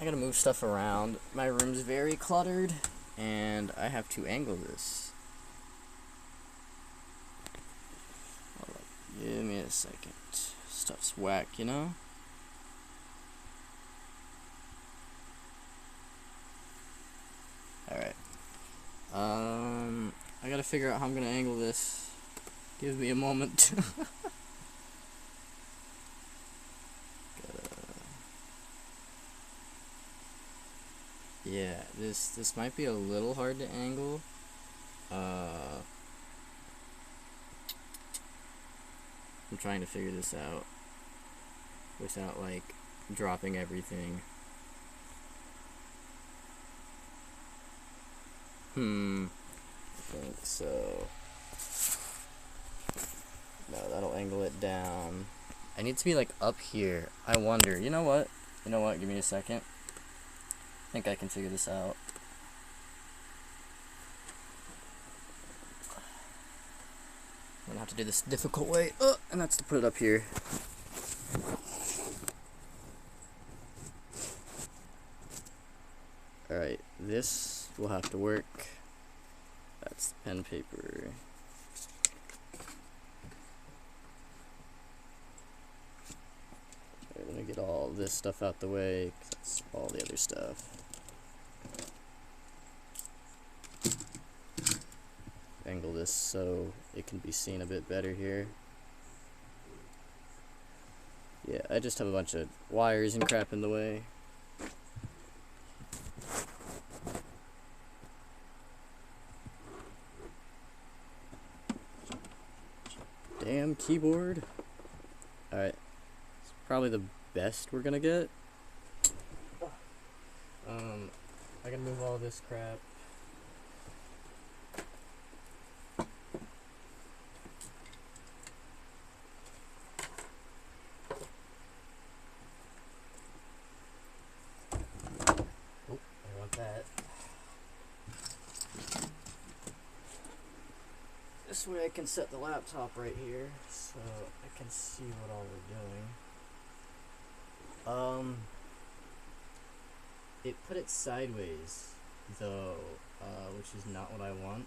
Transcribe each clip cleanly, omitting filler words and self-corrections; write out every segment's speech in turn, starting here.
I gotta move stuff around. My room's very cluttered, and I have to angle this. Hold up. Give me a second. Stuff's whack, you know? Alright. I gotta figure out how I'm gonna angle this. Give me a moment. Yeah, this might be a little hard to angle. I'm trying to figure this out without like dropping everything. I think so. No, that'll angle it down. I need to be like up here. I wonder. You know what? Give me a second. I think I can figure this out. I'm gonna have to do this difficult way, and that's to put it up here. Alright, this will have to work. That's the pen paper. Alright, let me get all this stuff out the way, 'cause that's all the other stuff. Angle this so it can be seen a bit better here. Yeah, I just have a bunch of wires and crap in the way. Damn keyboard. Alright, it's probably the best we're gonna get. I can move all this crap. This way I can set the laptop right here, so I can see what all we're doing. It put it sideways, though, which is not what I want.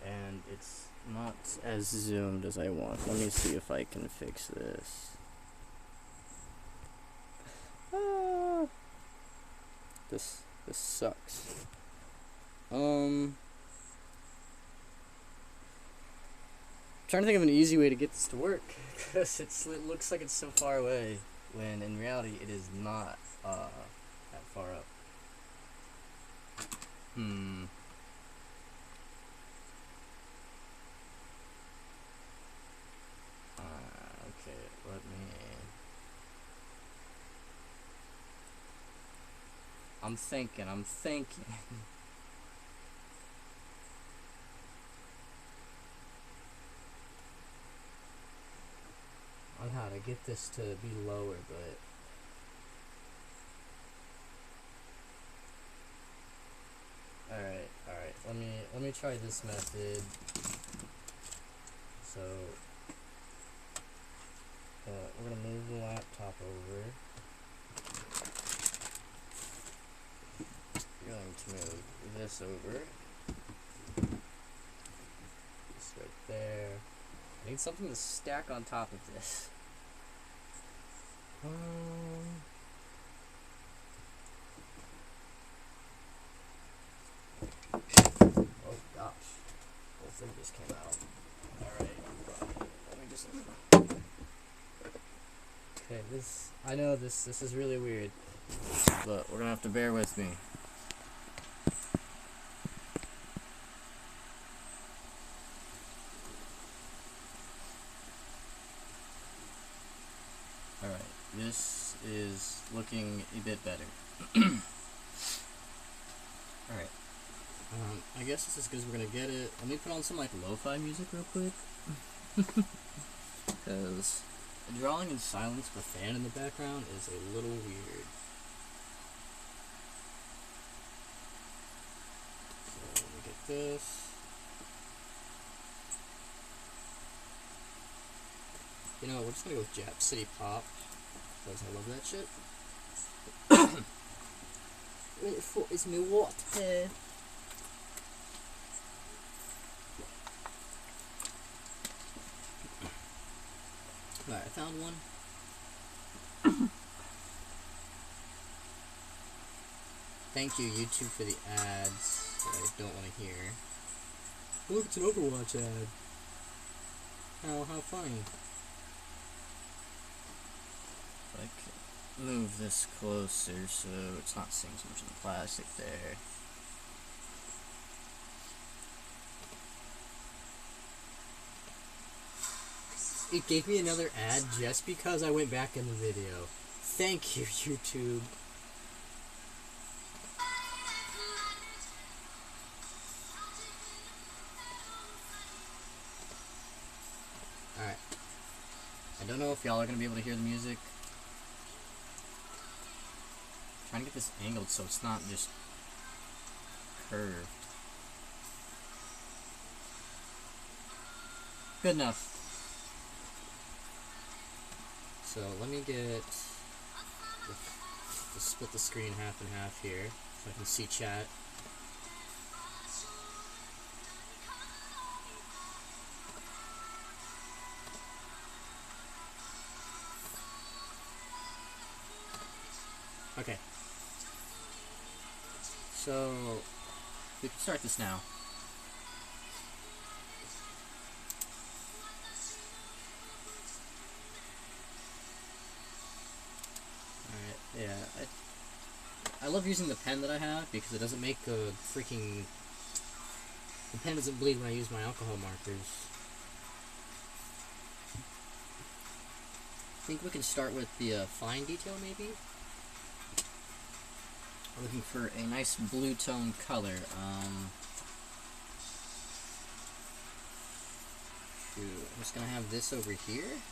And it's not as zoomed as I want. Let me see if I can fix this. This sucks. Trying to think of an easy way to get this to work, because it looks like it's so far away, when in reality it is not that far up. Okay, let me... I'm thinking. On how to get this to be lower, but alright, let me try this method. So we're gonna move the laptop over. We're going to move this over. This right there. I need something to stack on top of this. Oh gosh, whole thing just came out. Alright, let me just... Okay, I know this is really weird, but we're gonna have to bear with me. Alright, this is looking a bit better. Alright. I guess this is as good as we're gonna get it. Let me put on some like lo-fi music real quick. Because drawing in silence with a fan in the background is a little weird. So let me get this. You know, we're just gonna go with Jap City Pop. because I love that shit. Where the fuck is my water? Alright, I found one. Thank you, YouTube, for the ads that I don't want to hear. Look, it's an Overwatch ad. How funny. Like, move this closer so it's not seeing so much of the plastic there. It gave me another ad just because I went back in the video. Thank you, YouTube. Alright. I don't know if y'all are going to be able to hear the music. I'm trying to get this angled so it's not just curved. Good enough. So let me get split the screen half and half here so I can see chat. Okay. So we can start this now. Yeah, I love using the pen that I have because it doesn't make a freaking... The pen doesn't bleed when I use my alcohol markers. I think we can start with the fine detail, maybe? I'm looking for a nice blue tone color. I'm just gonna have this over here.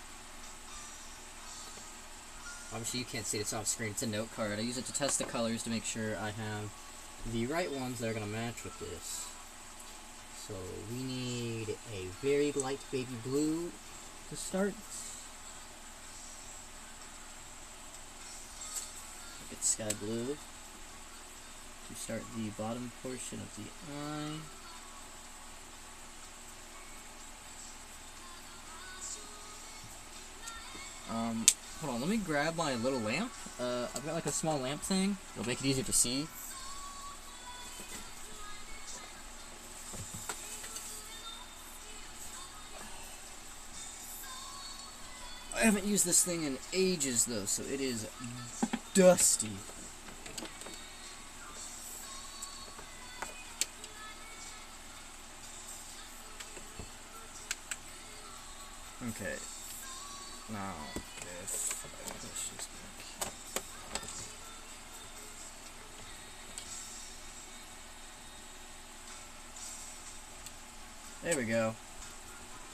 Obviously you can't see it, it's off screen, it's a note card. I use it to test the colors to make sure I have the right ones that are going to match with this. So we need a very light baby blue to start. Get sky blue to start the bottom portion of the eye. Hold on, let me grab my little lamp. I've got like a small lamp thing. It'll make it easier to see. I haven't used this thing in ages though, so it is dusty. Okay. Now, if I push this back. There we go.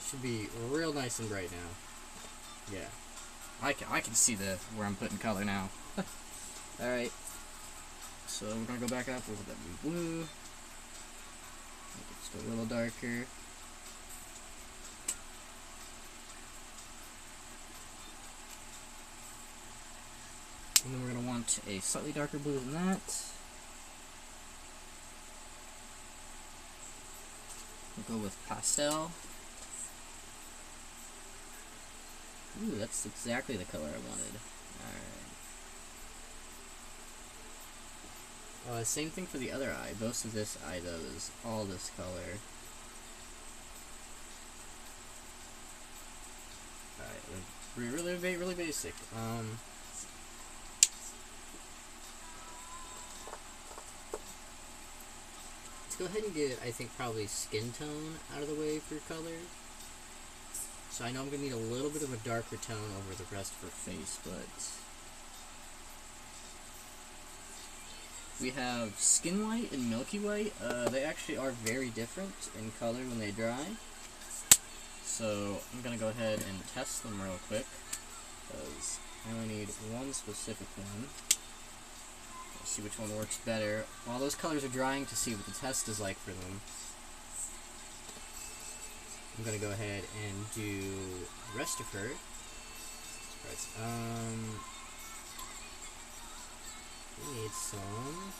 Should be real nice and bright now. Yeah. I can see where I'm putting color now. Alright. So we're gonna go back up with that blue. Make it just a little darker. And then we're going to want a slightly darker blue than that. We'll go with pastel. Ooh, that's exactly the color I wanted. Alright. Same thing for the other eye. Most of this eye, though, is all this color. Alright, really basic. Go ahead and get, I think, probably skin tone out of the way for color. So I know I'm going to need a little bit of a darker tone over the rest of her face, but... We have skin white and milky white. They actually are very different in color when they dry. So I'm going to go ahead and test them real quick, because I only need one specific one. See which one works better while those colors are drying to see what the test is like for them. I'm gonna go ahead and do the rest of her. We need some.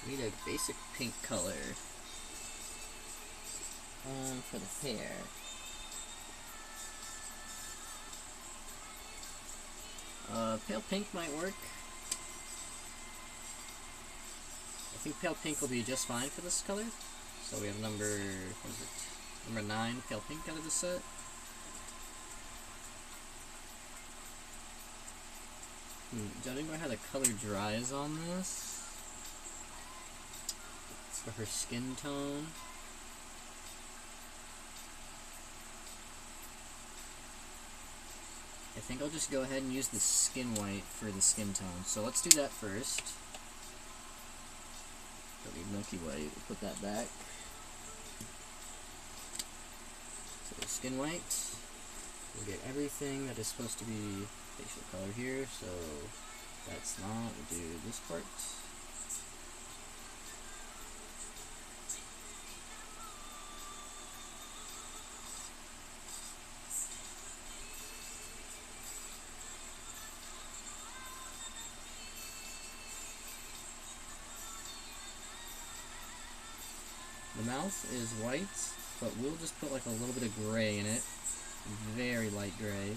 We need a basic pink color. For the hair. Pale pink might work. I think pale pink will be just fine for this color. So we have number, what is it? Number 9, pale pink out of the set. Judging by how the color dries on this, for her skin tone, I think I'll just go ahead and use the skin white for the skin tone. So let's do that first. Don't need milky white, we'll put that back. So skin white, we'll get everything that is supposed to be facial color here, so that's not, we'll do this part. The mouth is white, but we'll just put like a little bit of gray in it. Very light gray.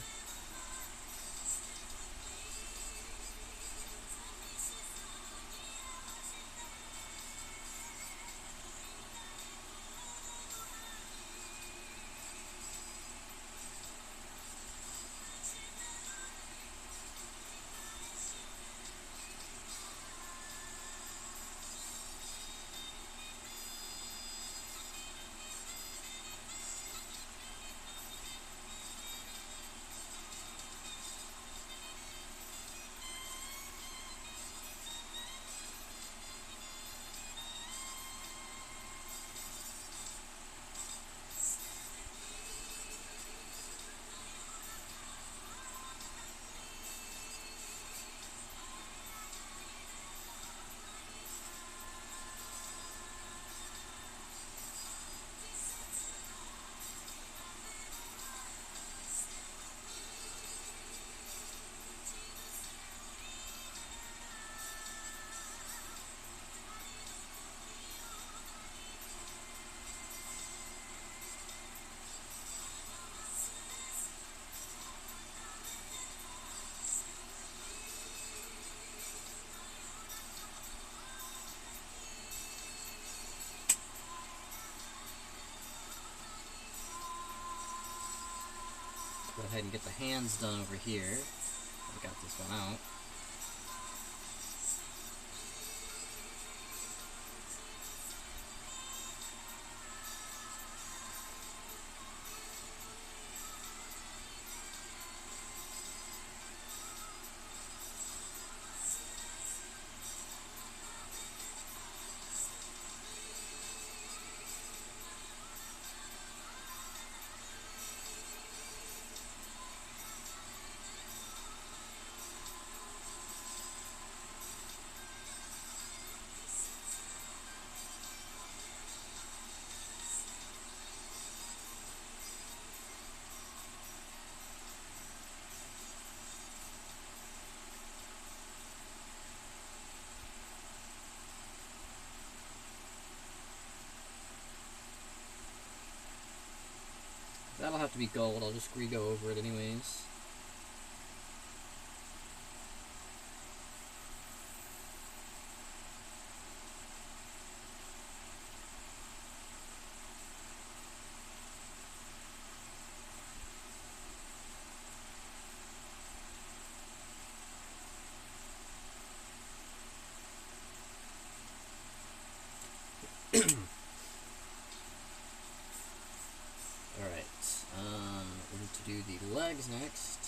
Go ahead and get the hands done over here. I got this one out. That'll have to be gold, I'll just re-go over it anyways. We need to do the legs next.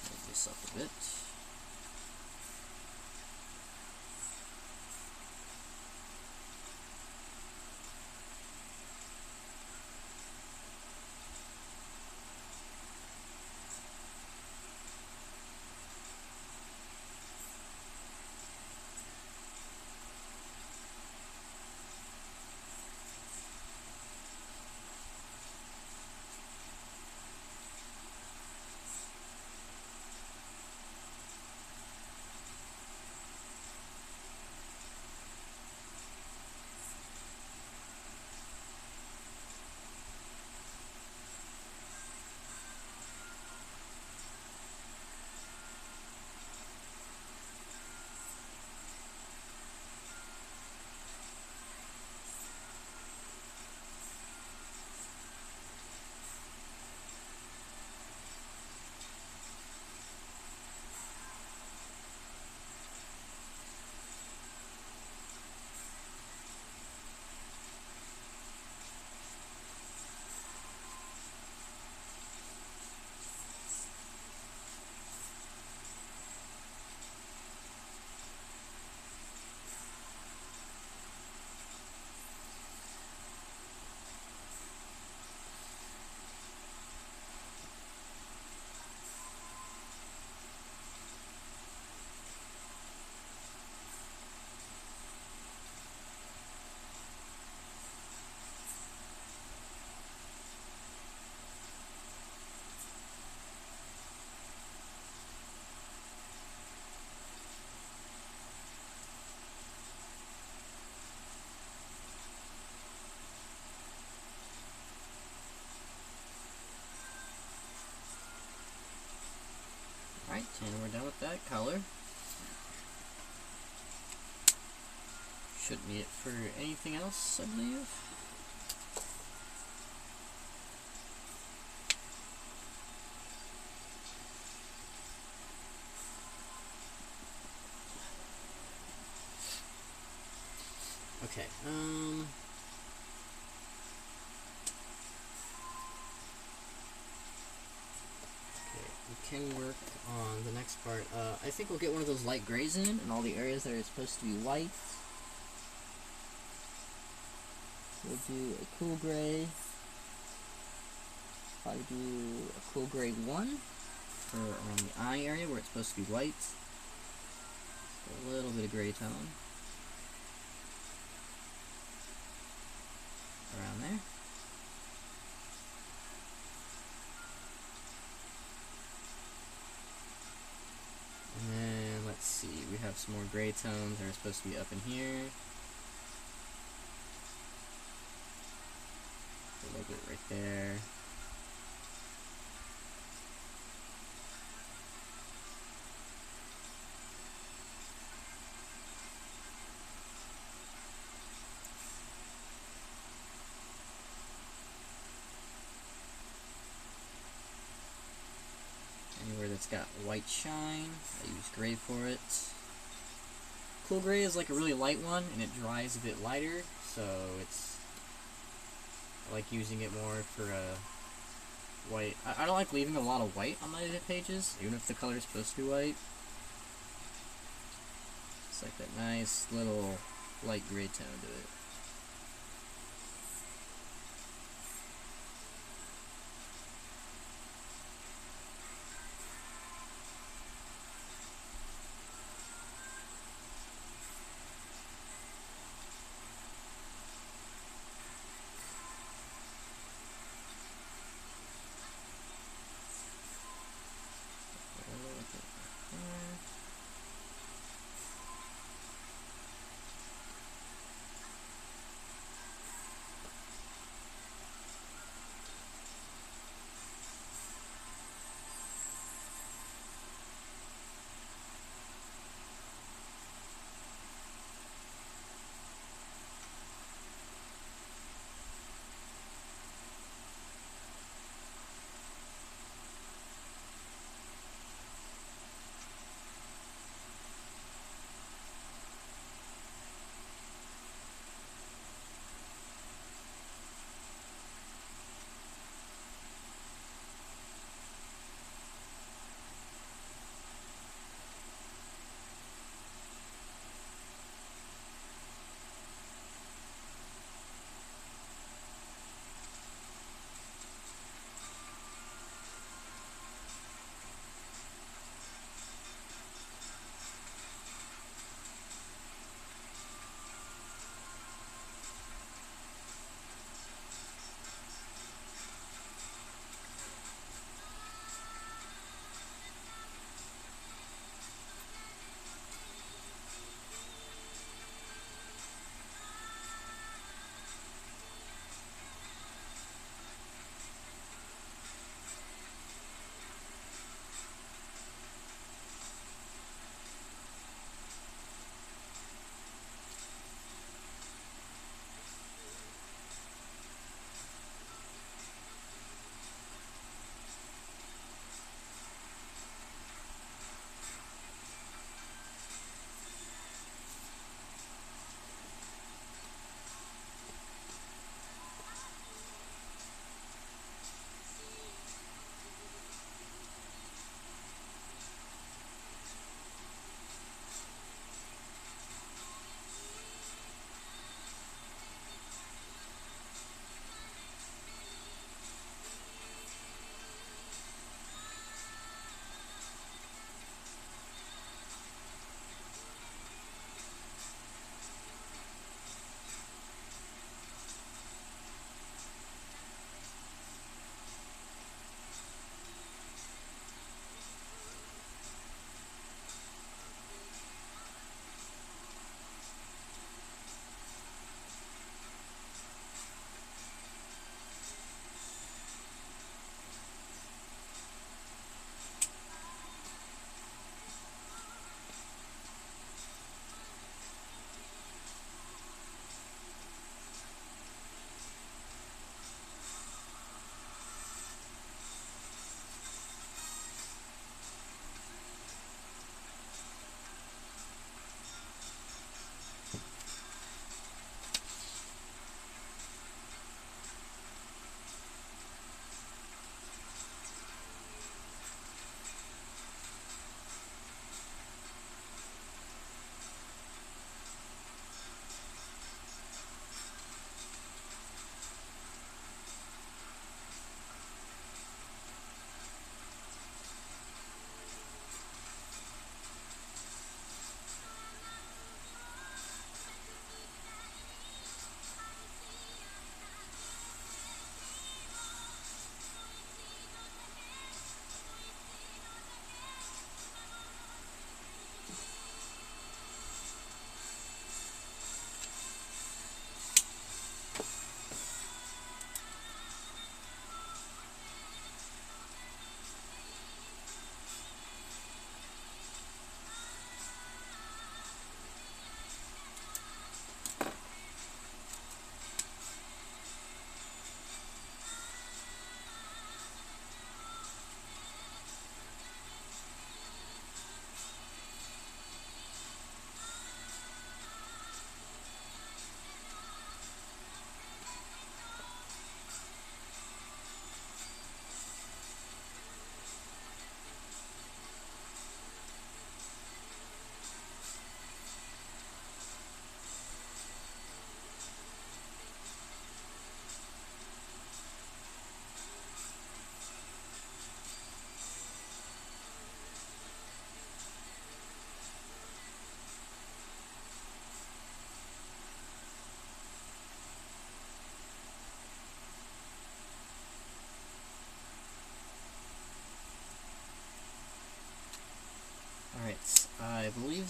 Move this up a bit. And we're done with that color. Shouldn't need it for anything else, I believe. Okay, we can work on the next part. I think we'll get one of those light grays in all the areas that are supposed to be white. We'll do a cool gray. Probably do a cool gray 1 for around the eye area where it's supposed to be white. So a little bit of gray tone around there. And then let's see, we have some more gray tones that are supposed to be up in here. A little bit right there. Anywhere that's got white shine, I use gray for it. Cool gray is like a really light one, and it dries a bit lighter, so I like using it more for white. I don't like leaving a lot of white on my edit pages, even if the color is supposed to be white. It's like that nice little light gray tone to it.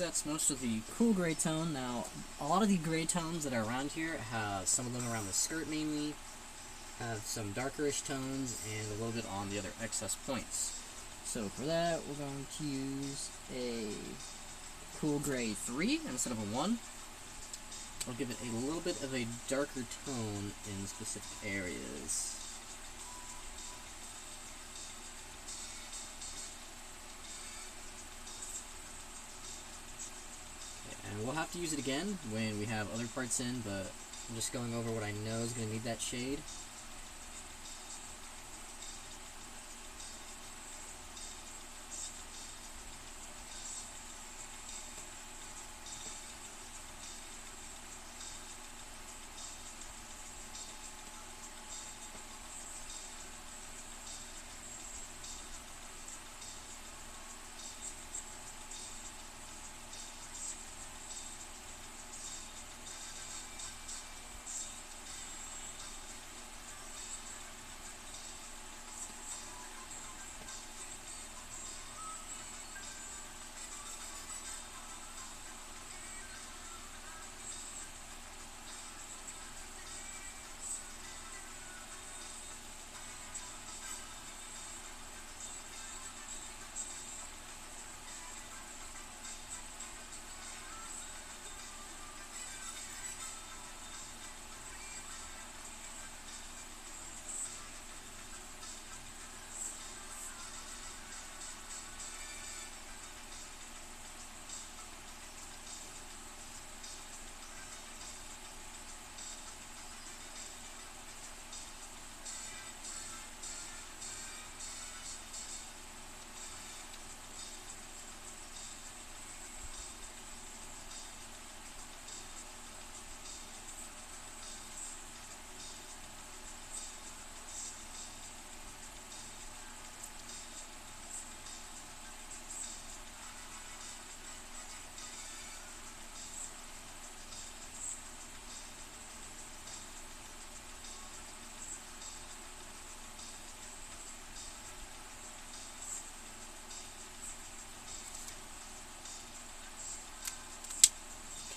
that's most of the cool gray tone. Now, a lot of the gray tones that are around here have some of them around the skirt mainly, have some darkerish tones, and a little bit on the other excess points. So for that, we're going to use a cool gray 3 instead of a 1. I'll give it a little bit of a darker tone in specific areas. And we'll have to use it again when we have other parts in, but I'm just going over what I know is going to need that shade.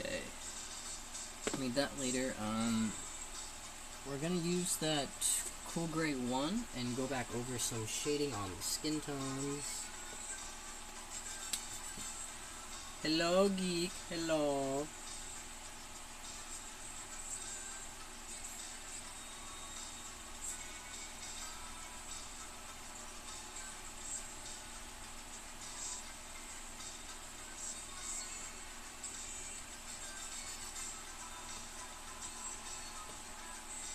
Okay, need that later. We're gonna use that cool gray 1 and go back over some shading on the skin tones. Hello, geek. Hello.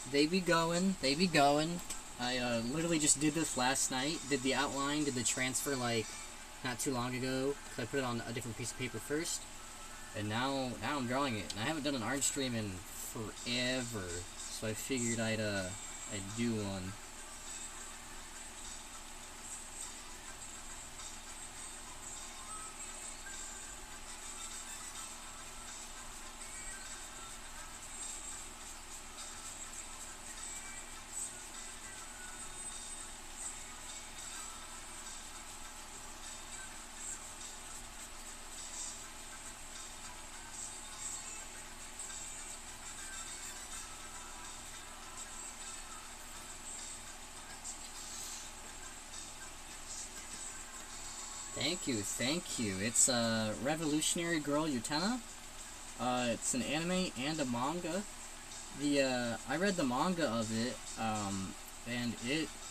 They be going. I literally just did this last night. Did the outline, did the transfer like not too long ago, because I put it on a different piece of paper first. And now I'm drawing it. And I haven't done an art stream in forever. So I figured I'd do one. Thank you. It's Revolutionary Girl Utena. It's an anime and a manga. I read the manga of it, and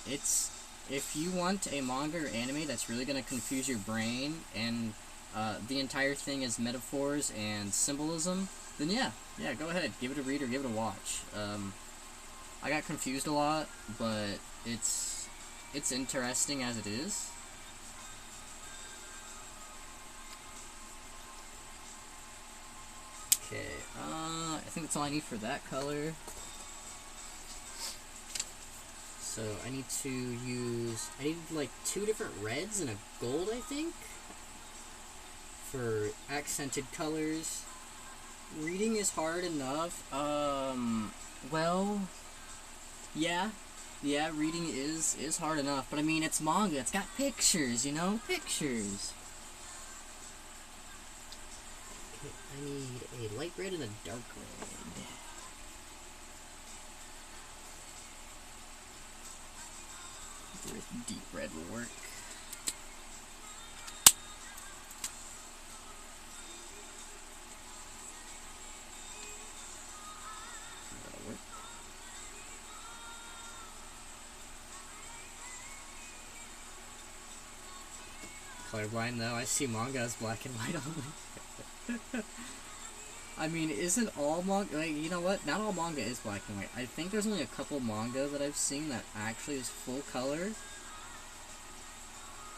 it's if you want a manga or anime that's really gonna confuse your brain, and the entire thing is metaphors and symbolism, then yeah, go ahead, give it a read or give it a watch. I got confused a lot, but it's interesting as it is. Okay, I think that's all I need for that color. So I need like 2 different reds and a gold, I think, for accented colors. Reading is hard enough. Well, yeah, reading is hard enough, but I mean, it's manga, it's got pictures, you know, pictures. I need a light red and a dark red. Deep red will work. That'll work. Colorblind though, I see manga as black and white only. I mean, isn't all manga, like, you know what, not all manga is black and white. I think there's only a couple manga that I've seen that actually is full color.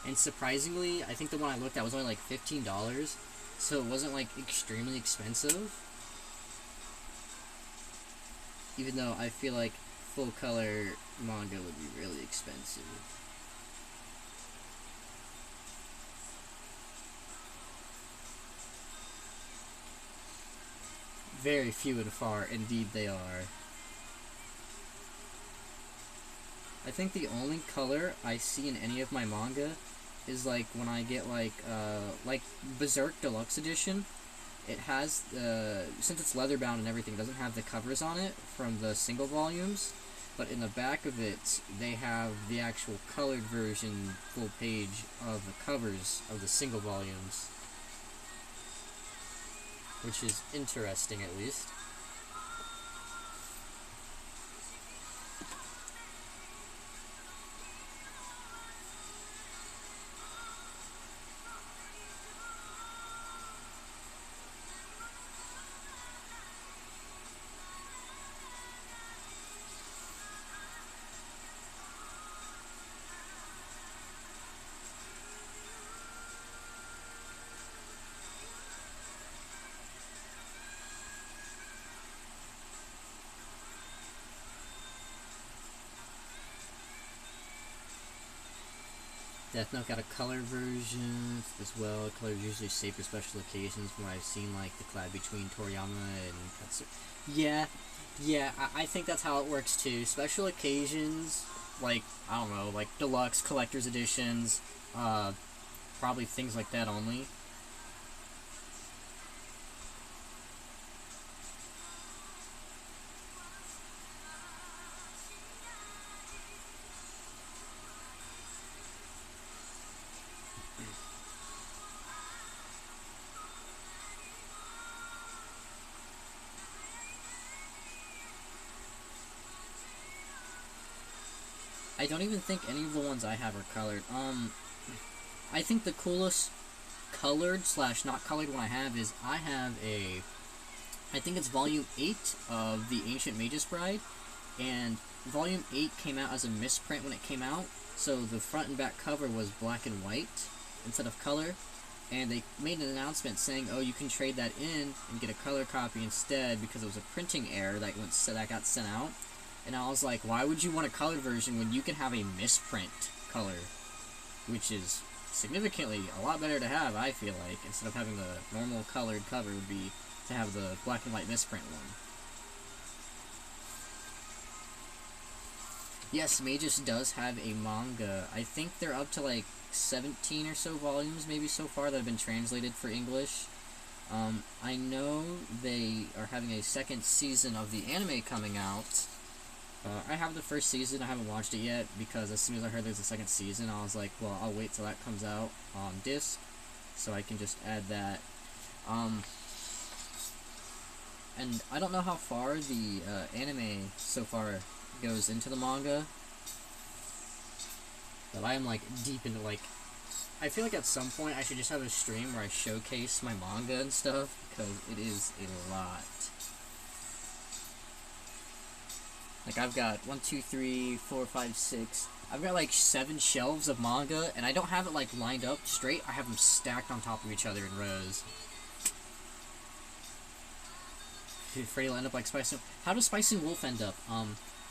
And surprisingly, I think the one I looked at was only like $15, so it wasn't like extremely expensive. Even though I feel like full color manga would be really expensive. Very few and far, indeed they are. I think the only color I see in any of my manga is like when I get like Berserk Deluxe Edition. It has, since it's leather bound and everything, it doesn't have the covers on it from the single volumes, but in the back of it, they have the actual colored version, full page of the covers of the single volumes. Which is interesting, at least. Death Note got a color version as well. Color is usually saved for special occasions, from what I've seen, like the collab between Toriyama and Katsu. Yeah, I think that's how it works too. Special occasions, like, I don't know, like deluxe collector's editions, probably things like that only. I don't even think any of the ones I have are colored. I think the coolest colored / not colored one I have is I think it's volume 8 of The Ancient Magus Bride, and volume 8 came out as a misprint when it came out, so the front and back cover was black and white instead of color, and they made an announcement saying, oh, you can trade that in and get a color copy instead because it was a printing error that got sent out. And I was like, why would you want a colored version when you can have a misprint color? Which is significantly a lot better to have, I feel like, instead of having the normal colored cover would be to have the black and white misprint one. Yes, Magus does have a manga. I think they're up to like 17 or so volumes maybe so far that have been translated for English. I know they are having a second season of the anime coming out. I have the first season. I haven't watched it yet because as soon as I heard there's a second season, I was like, well, I'll wait till that comes out on disc so I can just add that. And I don't know how far the anime so far goes into the manga, but I am like deep into like, I feel like at some point I should just have a stream where I showcase my manga and stuff because it is a lot. Like, I've got 1, 2, 3, 4, 5, 6. I've got like 7 shelves of manga, and I don't have it like lined up straight. I have them stacked on top of each other in rows. Afraid will end up like Spice and... How does Spice and Wolf end up?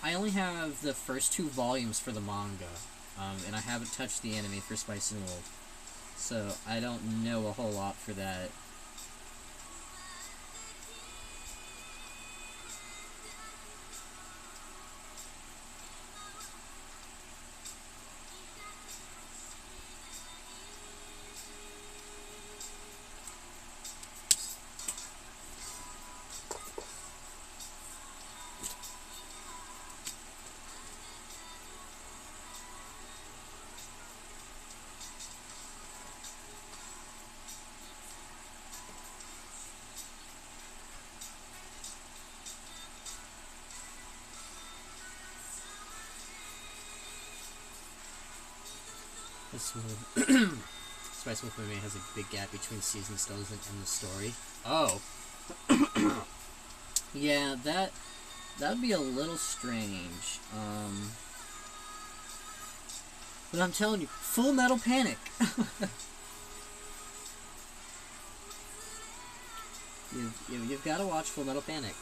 I only have the first 2 volumes for the manga, and I haven't touched the anime for Spice and Wolf. So, I don't know a whole lot for that. Spice Wolf Anime has a big gap between season still doesn't end the story. Oh. Yeah, that'd be a little strange. But I'm telling you, Full Metal Panic! You've got to watch Full Metal Panic.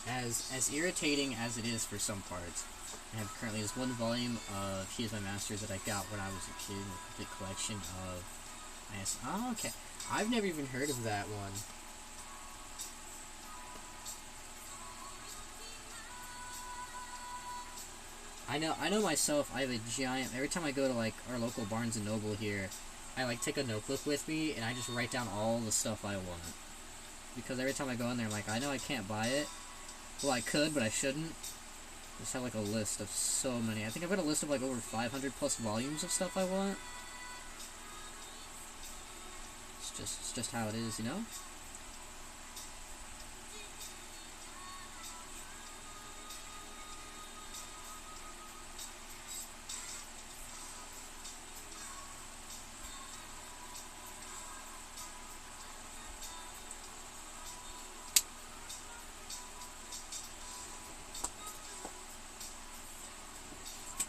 As irritating as it is for some parts, I have currently this one volume of He Is My Master that I got when I was a kid, a complete collection of... Oh, okay. I've never even heard of that one. I know myself, I have a giant... Every time I go to, like, our local Barnes & Noble here, I, like, take a notebook with me, and I just write down all the stuff I want. Because every time I go in there, I'm like, I know I can't buy it. Well, I could, but I shouldn't. I just have, like, a list of so many. I think I've got a list of, like, over 500 plus volumes of stuff I want. It's just how it is, you know?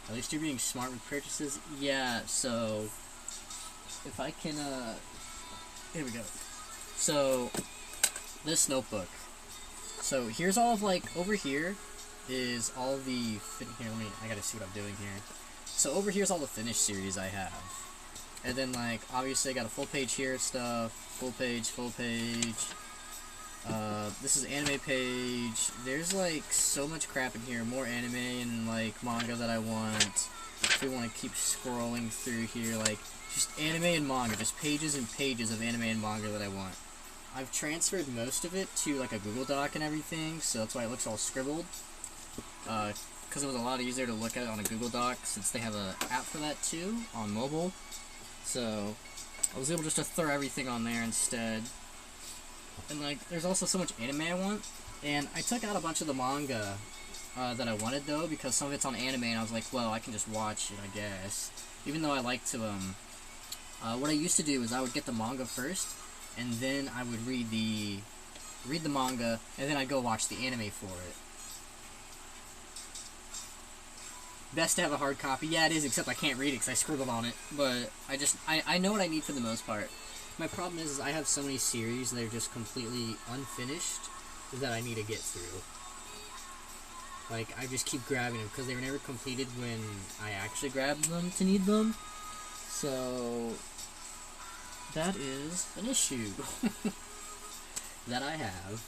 At least you're being smart with purchases. Yeah, so if I can, here we go. So this notebook. So here's all of, like, over here is all the here. I gotta see what I'm doing here. So over here's all the finished series I have, and then, like, obviously I got a full page here stuff, full page. This is anime page. There's, like, so much crap in here. More anime and, like, manga that I want. If we want to keep scrolling through here, like, just anime and manga. Just pages and pages of anime and manga that I want. I've transferred most of it to, like, a Google Doc and everything, so that's why it looks all scribbled. Because it was a lot easier to look at it on a Google Doc, since they have an app for that, too, on mobile. So I was able just to throw everything on there instead. And, like, there's also so much anime I want, and I took out a bunch of the manga that I wanted, though, because some of it's on anime, and I was like, well, I can just watch it, I guess. Even though I like to, what I used to do is I would get the manga first, and then I would read the manga, and then I'd go watch the anime for it. Best to have a hard copy. Yeah, it is, except I can't read it because I scribbled on it, but I know what I need for the most part. My problem is I have so many series that are just completely unfinished that I need to get through. Like, I just keep grabbing them because they were never completed when I actually grabbed them to need them. So that is an issue that I have.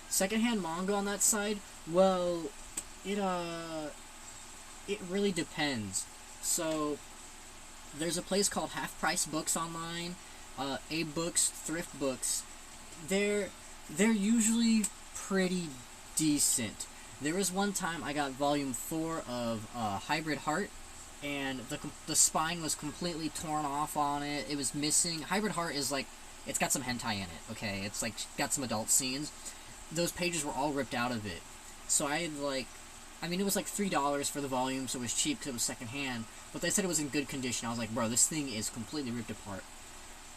Secondhand manga on that side, well, it really depends. So there's a place called Half Price Books online, A-Books, Thrift Books. They're usually pretty decent. There was one time I got volume 4 of Hybrid Heart, and the spine was completely torn off on it. It was missing. Hybrid Heart is like, it's got some hentai in it, okay? It's like got some adult scenes. Those pages were all ripped out of it. So I had, like, I mean, it was like $3 for the volume, so it was cheap because it was secondhand, but they said it was in good condition. I was like, bro, this thing is completely ripped apart.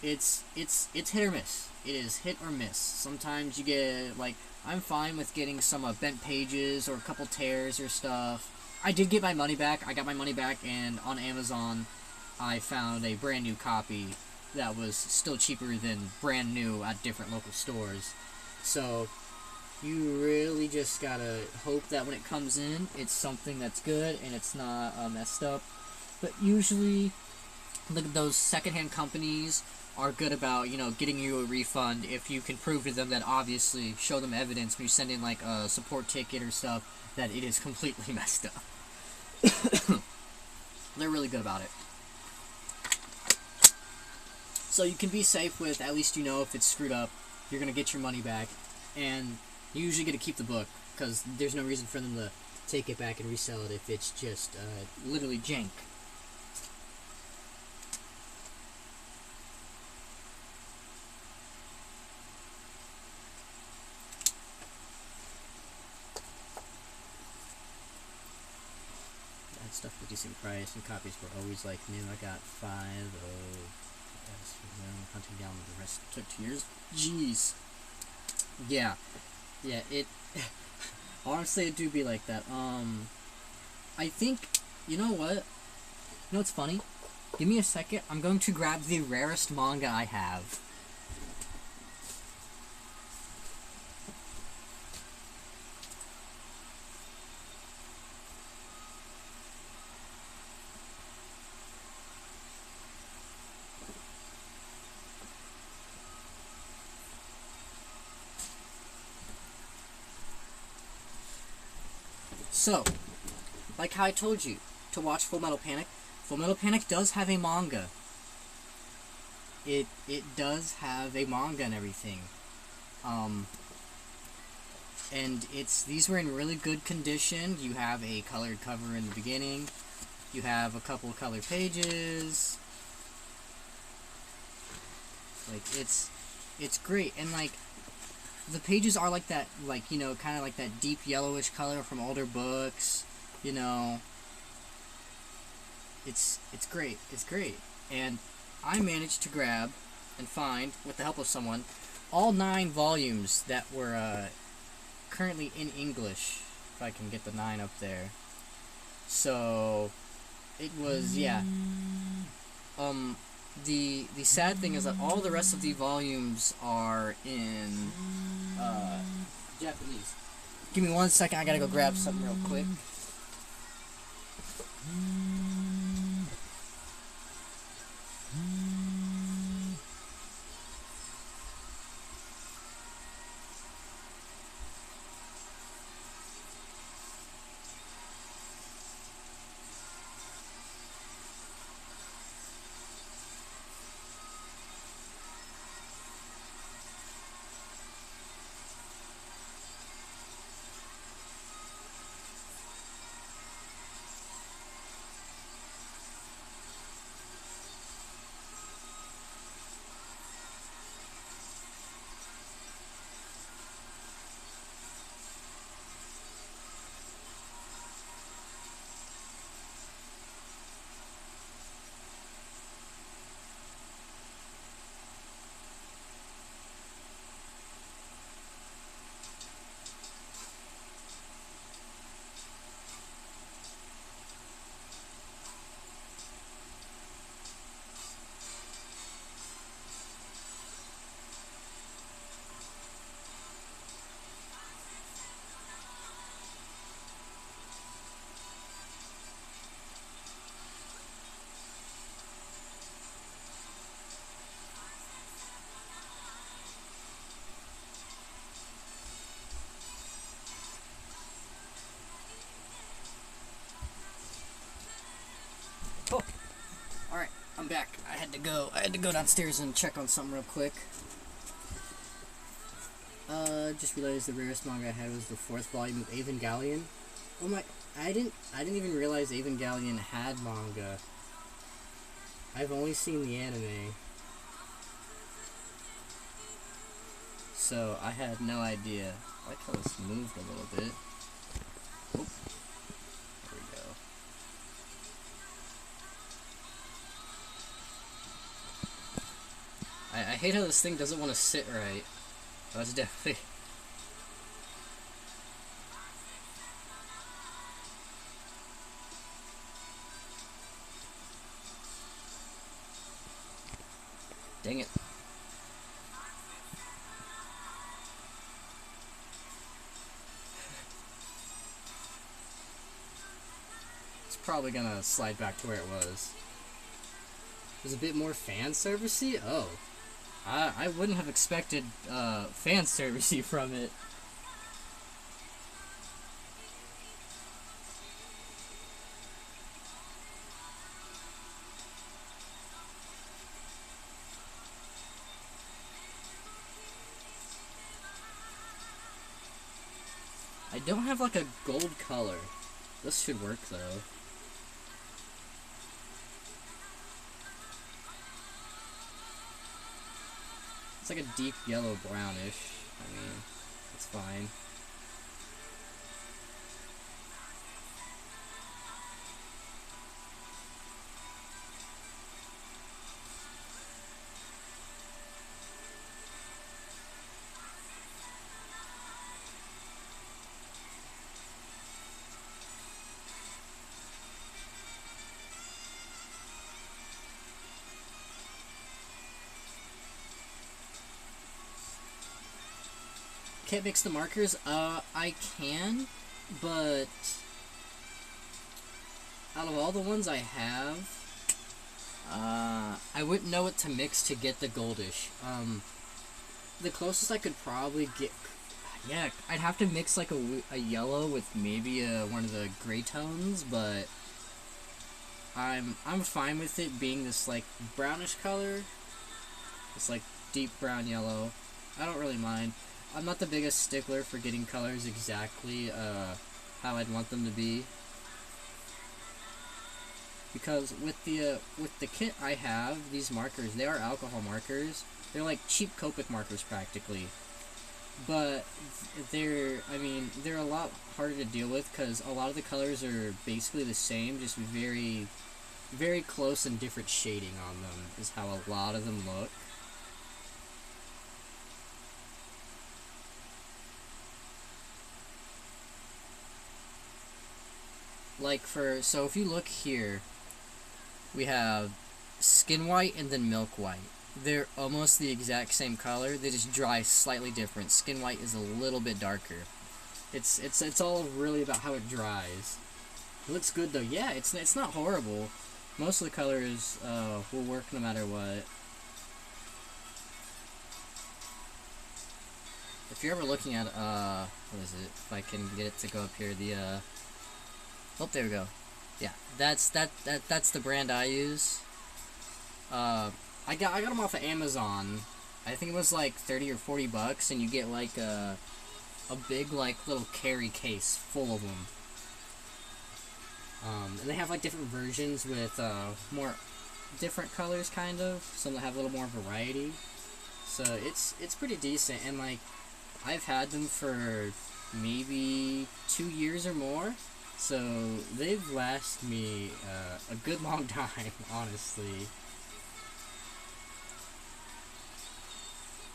It's hit or miss. It is hit or miss. Sometimes you get, like, I'm fine with getting some bent pages or a couple tears or stuff. I did get my money back. I got my money back, and on Amazon, I found a brand new copy that was still cheaper than brand new at different local stores. So you really just gotta hope that when it comes in, it's something that's good and it's not messed up. But usually, those secondhand companies are good about, you know, getting you a refund if you can prove to them that, obviously, show them evidence when you send in, like, a support ticket or stuff, that it is completely messed up. They're really good about it. So you can be safe with, at least you know if it's screwed up, you're gonna get your money back, and you usually get to keep the book. because there's no reason for them to take it back and resell it if it's just literally jank. That stuff was a decent price, and copies were always like new. I got 5 of hunting down the rest took 2 years. Jeez. Yeah, it honestly it do be like that. I think, you know what? You know what's funny? Give me a second. I'm going to grab the rarest manga I have. So, like how I told you to watch Full Metal Panic, Full Metal Panic does have a manga. It does have a manga and everything. And these were in really good condition. You have a colored cover in the beginning. You have a couple of colored pages. Like, it's great. And, like, the pages are like that, like, you know, kind of like that deep yellowish color from older books, you know. It's great. It's great. And I managed to grab and find, with the help of someone, all 9 volumes that were currently in English, if I can get the 9 up there. So, it was, yeah. The sad thing is that all the rest of the volumes are in Japanese. Give me 1 second, I gotta go grab something real quick. Oh, alright, I'm back. I had to go downstairs and check on something real quick. Just realized the rarest manga I had was the 4th volume of Evangelion. Oh my, I didn't even realize Evangelion had manga. I've only seen the anime. So, I had no idea. I like how this moved a little bit. Oh, there we go. I hate how this thing doesn't want to sit right. That's definitely... Dang it. It's probably gonna slide back to where it was. There's a bit more fan servicey? Oh. I wouldn't have expected fan servicey from it. I don't have like a gold color. This should work though. It's like a deep yellow brownish. I mean, it's fine. Can't mix the markers? I can, but out of all the ones I have, I wouldn't know what to mix to get the goldish. The closest I could probably get, yeah, I'd have to mix like a yellow with maybe one of the gray tones, but I'm fine with it being this like brownish color. It's like deep brown yellow. I don't really mind. I'm not the biggest stickler for getting colors exactly how I'd want them to be, because with the kit I have, these markers, they are alcohol markers. They're like cheap Copic markers practically, but they're a lot harder to deal with because a lot of the colors are basically the same, just very, very close and different shading on them is how a lot of them look. Like so if you look here, we have Skin White and then Milk White. They're almost the exact same color, they just dry slightly different. Skin White is a little bit darker. It's all really about how it dries. It looks good though. Yeah, it's not horrible. Most of the colors will work no matter what. If you're ever looking at what is it? If I can get it to go up here, the oh, there we go. Yeah, that's the brand I use. I got them off of Amazon. I think it was like 30 or 40 bucks, and you get like a big like little carry case full of them. And they have like different versions with more different colors, kind of. Some that have a little more variety. So it's pretty decent, and like I've had them for maybe 2 years or more. So they've lasted me a good long time, honestly.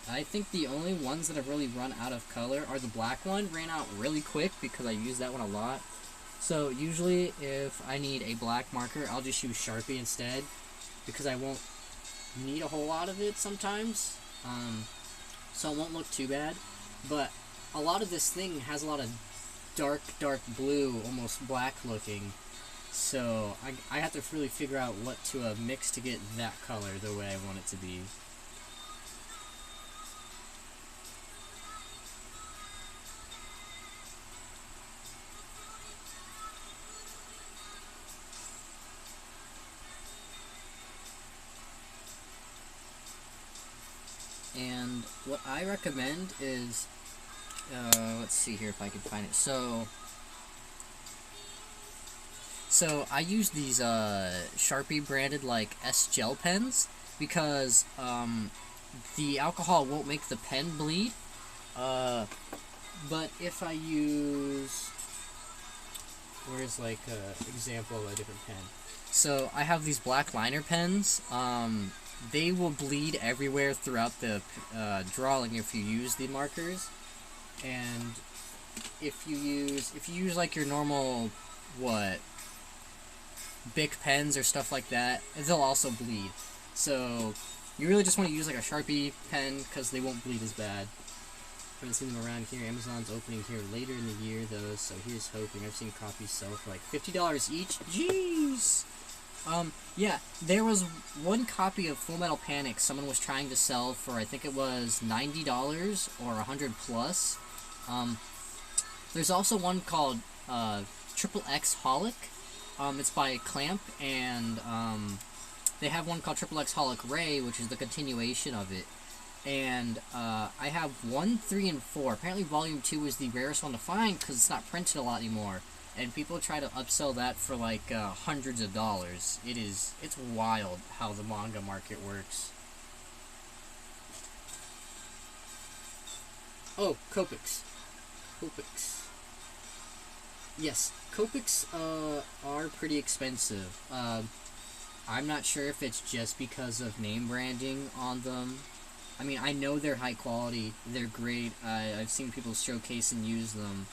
I think the only ones that have really run out of color are the black one. Ran out really quick because I use that one a lot. So usually if I need a black marker, I'll just use Sharpie instead, because I won't need a whole lot of it sometimes. So it won't look too bad. But a lot of this thing has a lot of dark blue, almost black looking, so I have to really figure out what to mix to get that color the way I want it to be. And what I recommend is let's see here if I can find it. So I use these Sharpie branded like S gel pens because the alcohol won't make the pen bleed. But if I use, where's like an example of a different pen? So I have these black liner pens. They will bleed everywhere throughout the drawing if you use the markers. And if you use like your normal Bic pens or stuff like that, they'll also bleed. So you really just want to use like a Sharpie pen because they won't bleed as bad. I haven't seen them around here. Amazon's opening here later in the year though, so here's hoping. I've seen copies sell for like $50 each. Jeez. Yeah, there was one copy of Full Metal Panic someone was trying to sell for, I think it was $90 or $100 plus. There's also one called Triple X Holic. It's by Clamp, and they have one called Triple X Holic Ray, which is the continuation of it. And I have 1, 3, and 4. Apparently Volume 2 is the rarest one to find because it's not printed a lot anymore. And people try to upsell that for like hundreds of dollars. It's wild how the manga market works. Oh, Copics. Copics. Yes, Copics are pretty expensive. I'm not sure if it's just because of name branding on them. I mean, I know they're high quality, they're great, I've seen people showcase and use them.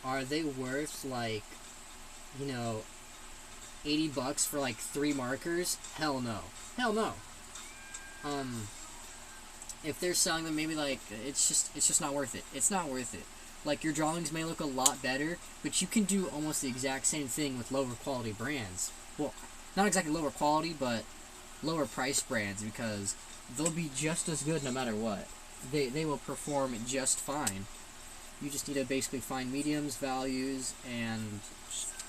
Are they worth, like, you know, $80 for, like, 3 markers? Hell no. Hell no. If they're selling them, maybe, like, it's just not worth it. It's not worth it. Like, your drawings may look a lot better, but you can do almost the exact same thing with lower quality brands. Well, not exactly lower quality, but lower price brands, because they'll be just as good no matter what. They will perform just fine. You just need to basically find mediums, values, and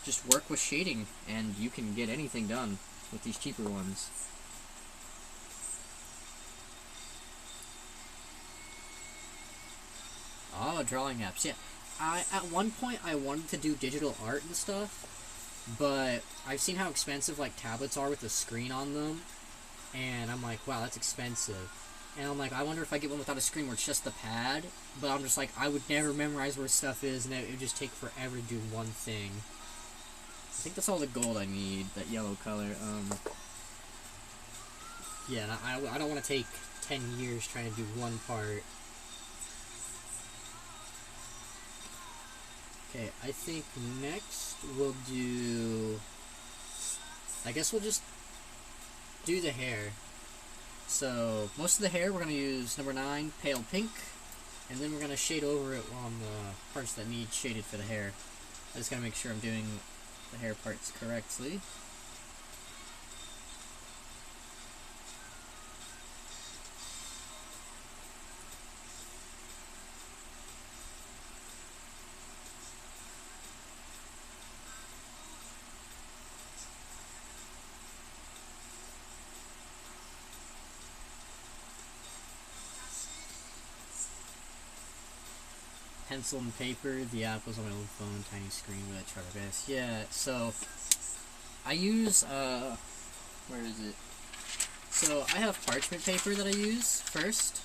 just work with shading, and you can get anything done with these cheaper ones. Oh, drawing apps, yeah. At one point, I wanted to do digital art and stuff, but I've seen how expensive, like, tablets are with the screen on them, and I'm like, wow, that's expensive. And I'm like, I wonder if I get one without a screen where it's just the pad, but I'm just like, I would never memorize where stuff is, and it would just take forever to do one thing. I think that's all the gold I need, that yellow color. Yeah, I don't want to take 10 years trying to do one part. Okay, I think next we'll do... I guess we'll just do the hair. So, most of the hair we're going to use number 9, pale pink, and then we're going to shade over it on the parts that need shaded for the hair. I just got to make sure I'm doing the hair parts correctly. Pencil and paper, the apples on my old phone, tiny screen, but I try my best. Yeah, so I use, where is it? So I have parchment paper that I use first.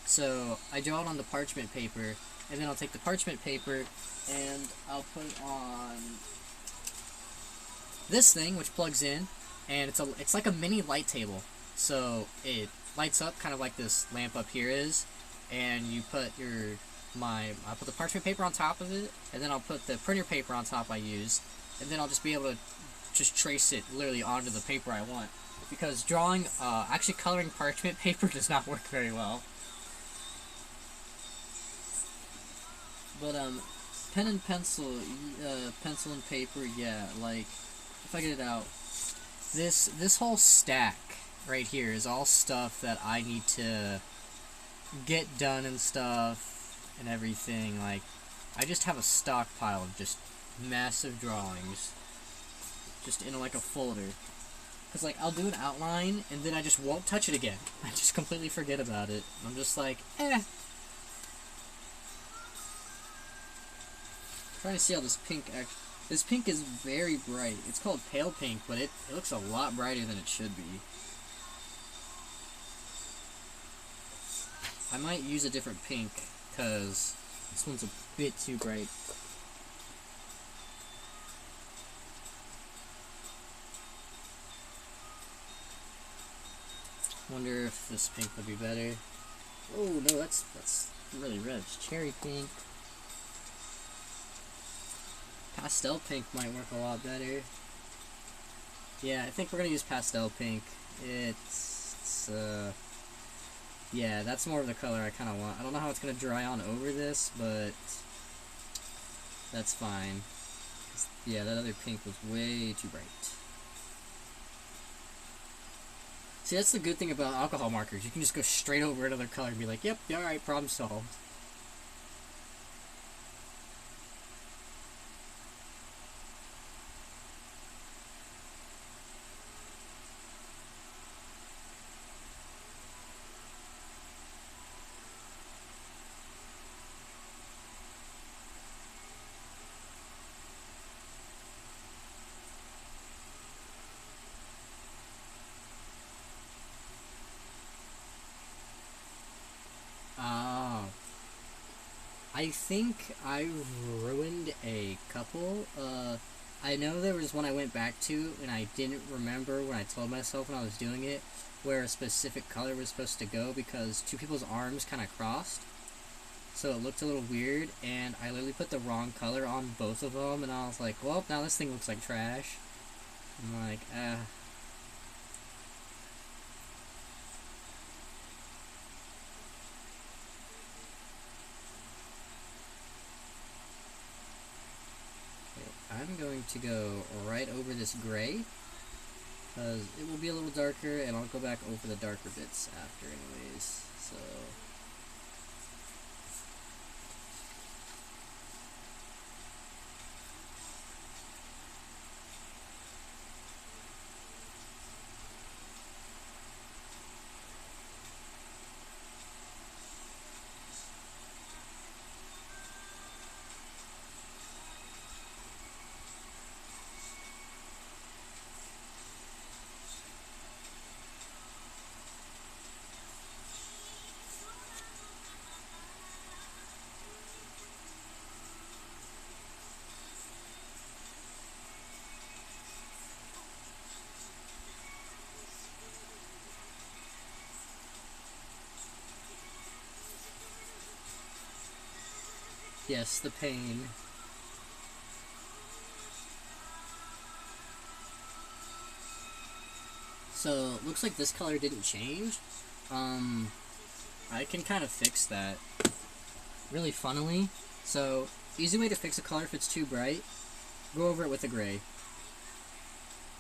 So I draw it on the parchment paper, and then I'll take the parchment paper and I'll put on this thing, which plugs in, and it's like a mini light table. So it lights up kind of like this lamp up here is, and you put I'll put the parchment paper on top of it, and then I'll put the printer paper on top I use, and then I'll just be able to just trace it literally onto the paper I want. Because drawing, actually coloring parchment paper does not work very well. But, pen and pencil, pencil and paper, yeah, like, if I get it out, this whole stack right here is all stuff that I need to get done and stuff, and everything. Like, I just have a stockpile of just massive drawings just in like a folder, because like I'll do an outline and then I just won't touch it again. I just completely forget about it. I'm just like, trying to see how this pink this pink is very bright. It's called pale pink, but it looks a lot brighter than it should be. I might use a different pink, because this one's a bit too bright. Wonder if this pink would be better. Oh no, that's really red. It's cherry pink. Pastel pink might work a lot better. Yeah, I think we're gonna use pastel pink. Yeah, that's more of the color I kind of want. I don't know how it's going to dry on over this, but that's fine. Yeah, that other pink was way too bright. See, that's the good thing about alcohol markers. You can just go straight over another color and be like, yep, alright, problem solved. I think I ruined a couple. I know there was one I went back to, and I didn't remember when I told myself when I was doing it where a specific color was supposed to go because two people's arms kind of crossed. So it looked a little weird, and I literally put the wrong color on both of them, and I was like, well, now this thing looks like trash. I'm like, I'm going to go right over this gray, because it will be a little darker, and I'll go back over the darker bits after anyways, so... Yes, the pain. So, looks like this color didn't change. I can kind of fix that really funnily. So, easy way to fix a color if it's too bright, go over it with a gray.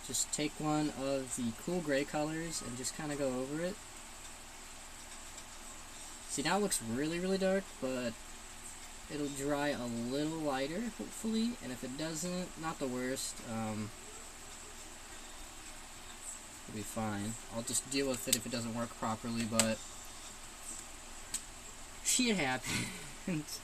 Just take one of the cool gray colors and just kind of go over it. See, now it looks really, really dark, but it'll dry a little lighter, hopefully, and if it doesn't, not the worst, it'll be fine. I'll just deal with it if it doesn't work properly, but shit happens.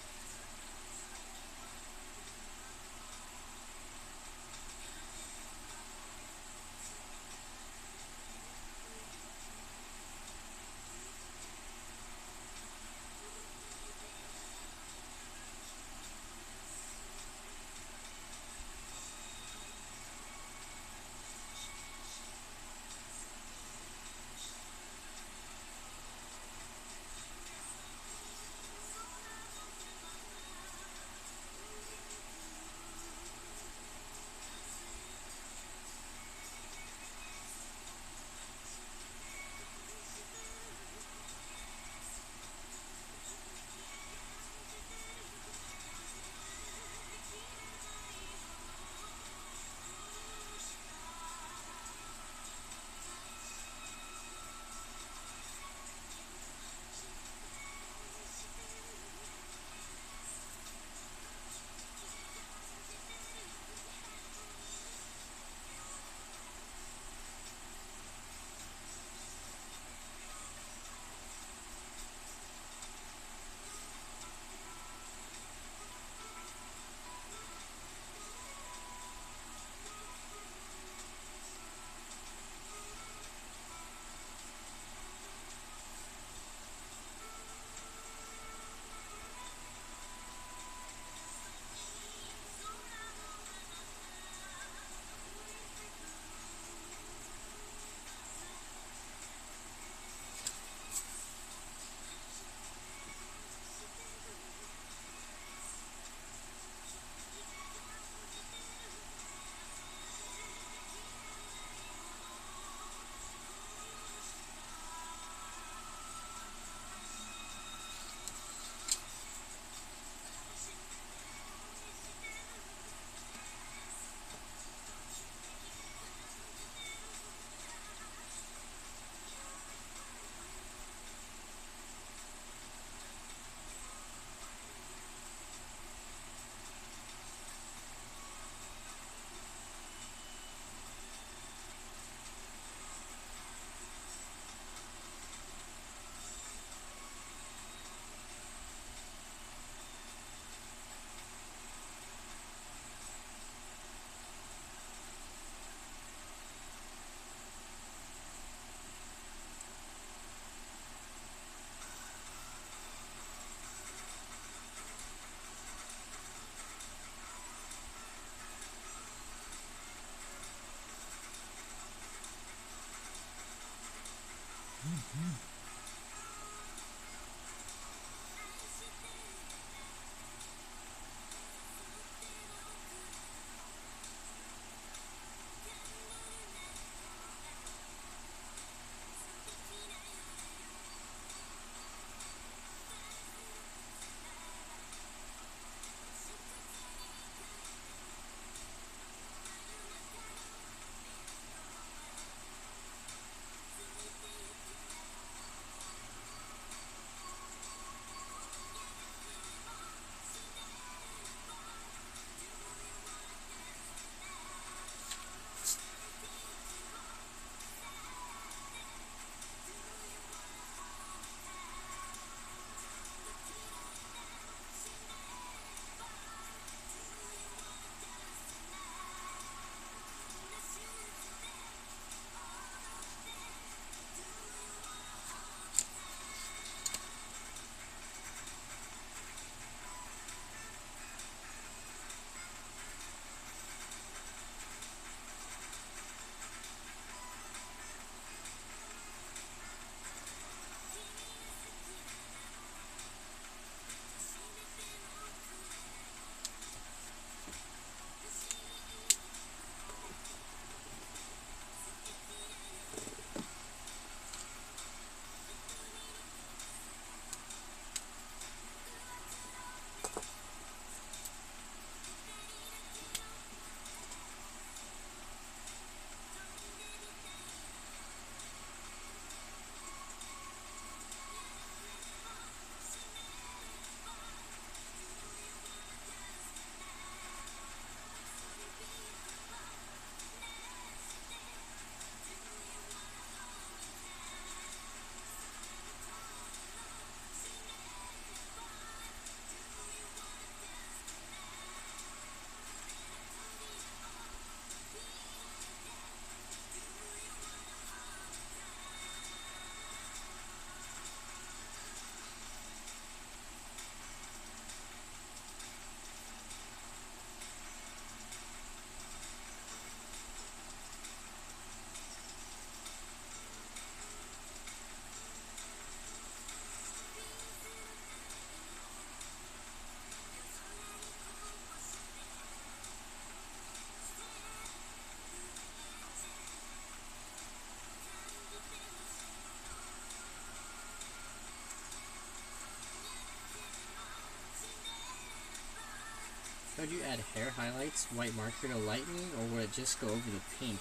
Would you add hair highlights, white marker to lighten, or would it just go over the pink?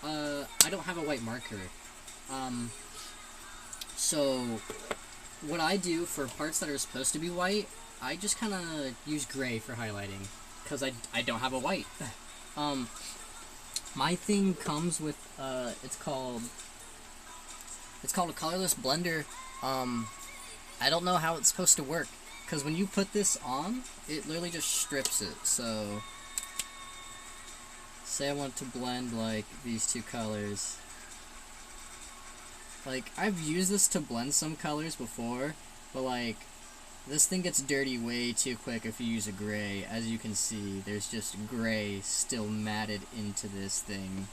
I don't have a white marker. So what I do for parts that are supposed to be white, I just kind of use gray for highlighting, because I don't have a white. My thing comes with, it's called a colorless blender. I don't know how it's supposed to work, because when you put this on, it literally just strips it. So, say I want to blend, like, these two colors. Like, I've used this to blend some colors before, but, like, this thing gets dirty way too quick if you use a gray. As you can see, there's just gray still matted into this thing.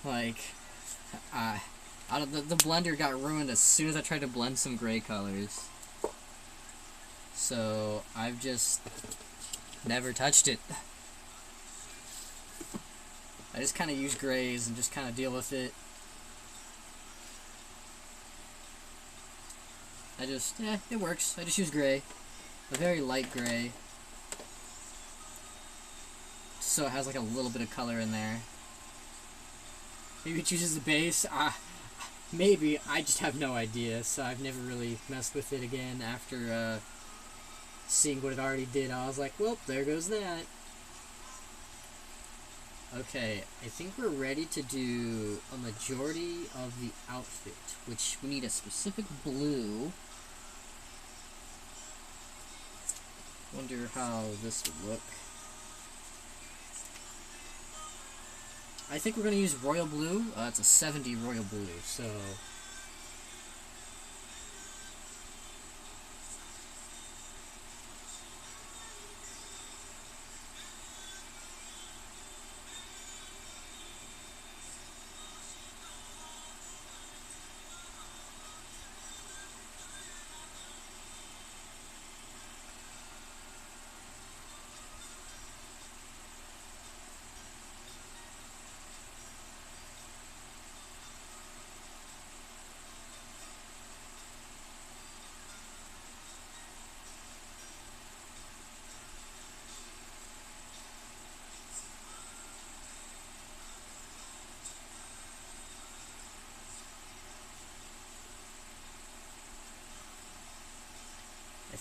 Like, the blender got ruined as soon as I tried to blend some gray colors. So, I've just never touched it. I just kind of use grays and just kind of deal with it. It works. I just use gray. A very light gray. So it has like a little bit of color in there. Maybe it chooses the base. Maybe. I just have no idea. So I've never really messed with it again after seeing what it already did. I was like, well, there goes that. Okay, I think we're ready to do a majority of the outfit, which we need a specific blue. Wonder how this would look. I think we're going to use royal blue. It's a 70 royal blue, so...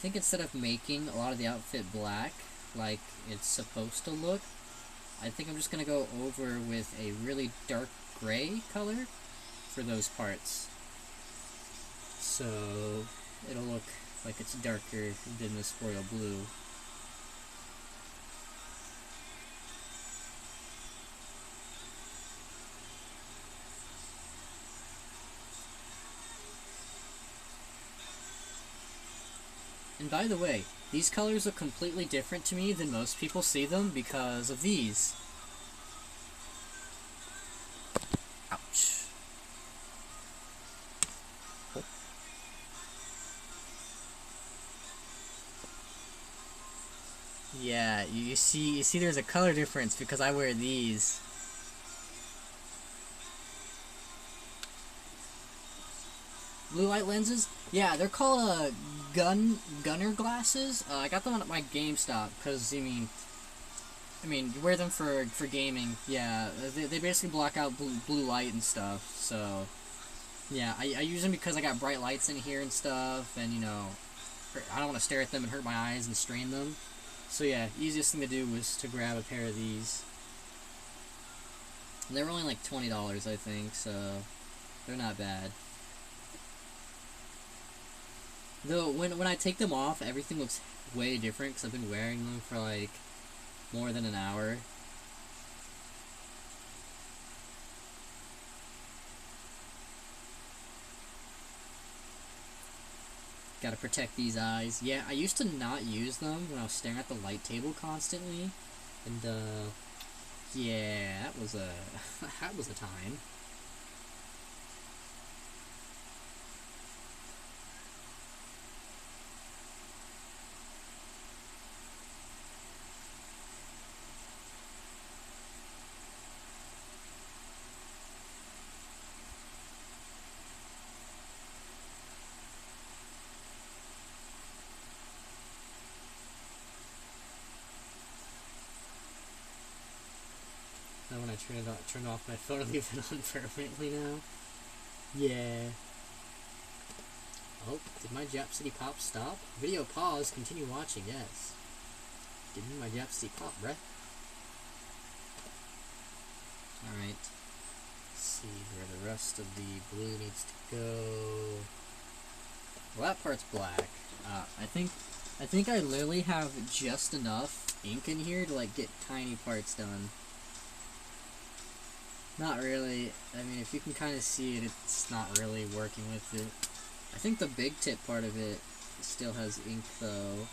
think instead of making a lot of the outfit black, like it's supposed to look, I think I'm just gonna go over with a really dark gray color for those parts. So it'll look like it's darker than this royal blue. And by the way, these colors look completely different to me than most people see them because of these. Ouch. Yeah, you see there's a color difference because I wear these. Blue light lenses? Yeah, they're called gunner glasses. I got them at my GameStop because I mean, you wear them for gaming. Yeah, they basically block out blue light and stuff. So yeah, I use them because I got bright lights in here and stuff, and you know, I don't want to stare at them and hurt my eyes and strain them. So yeah, easiest thing to do was to grab a pair of these. They were only like $20, I think, so they're not bad. Though, when I take them off, everything looks way different because I've been wearing them for like more than an hour. Gotta protect these eyes. Yeah, I used to not use them when I was staring at the light table constantly. And, yeah, that was a, that was a time. Now when I turn off my phone and leave it on permanently now. Yeah. Oh, did my Jap City Pop stop? Video pause, continue watching, yes. Give me my Jap City Pop, bruh. Alright. Let's see where the rest of the blue needs to go. Well, that part's black. I think I literally have just enough ink in here to like get tiny parts done. Not really. I mean, if you can kind of see it, it's not really working with it. I think the big tip part of it still has ink, though.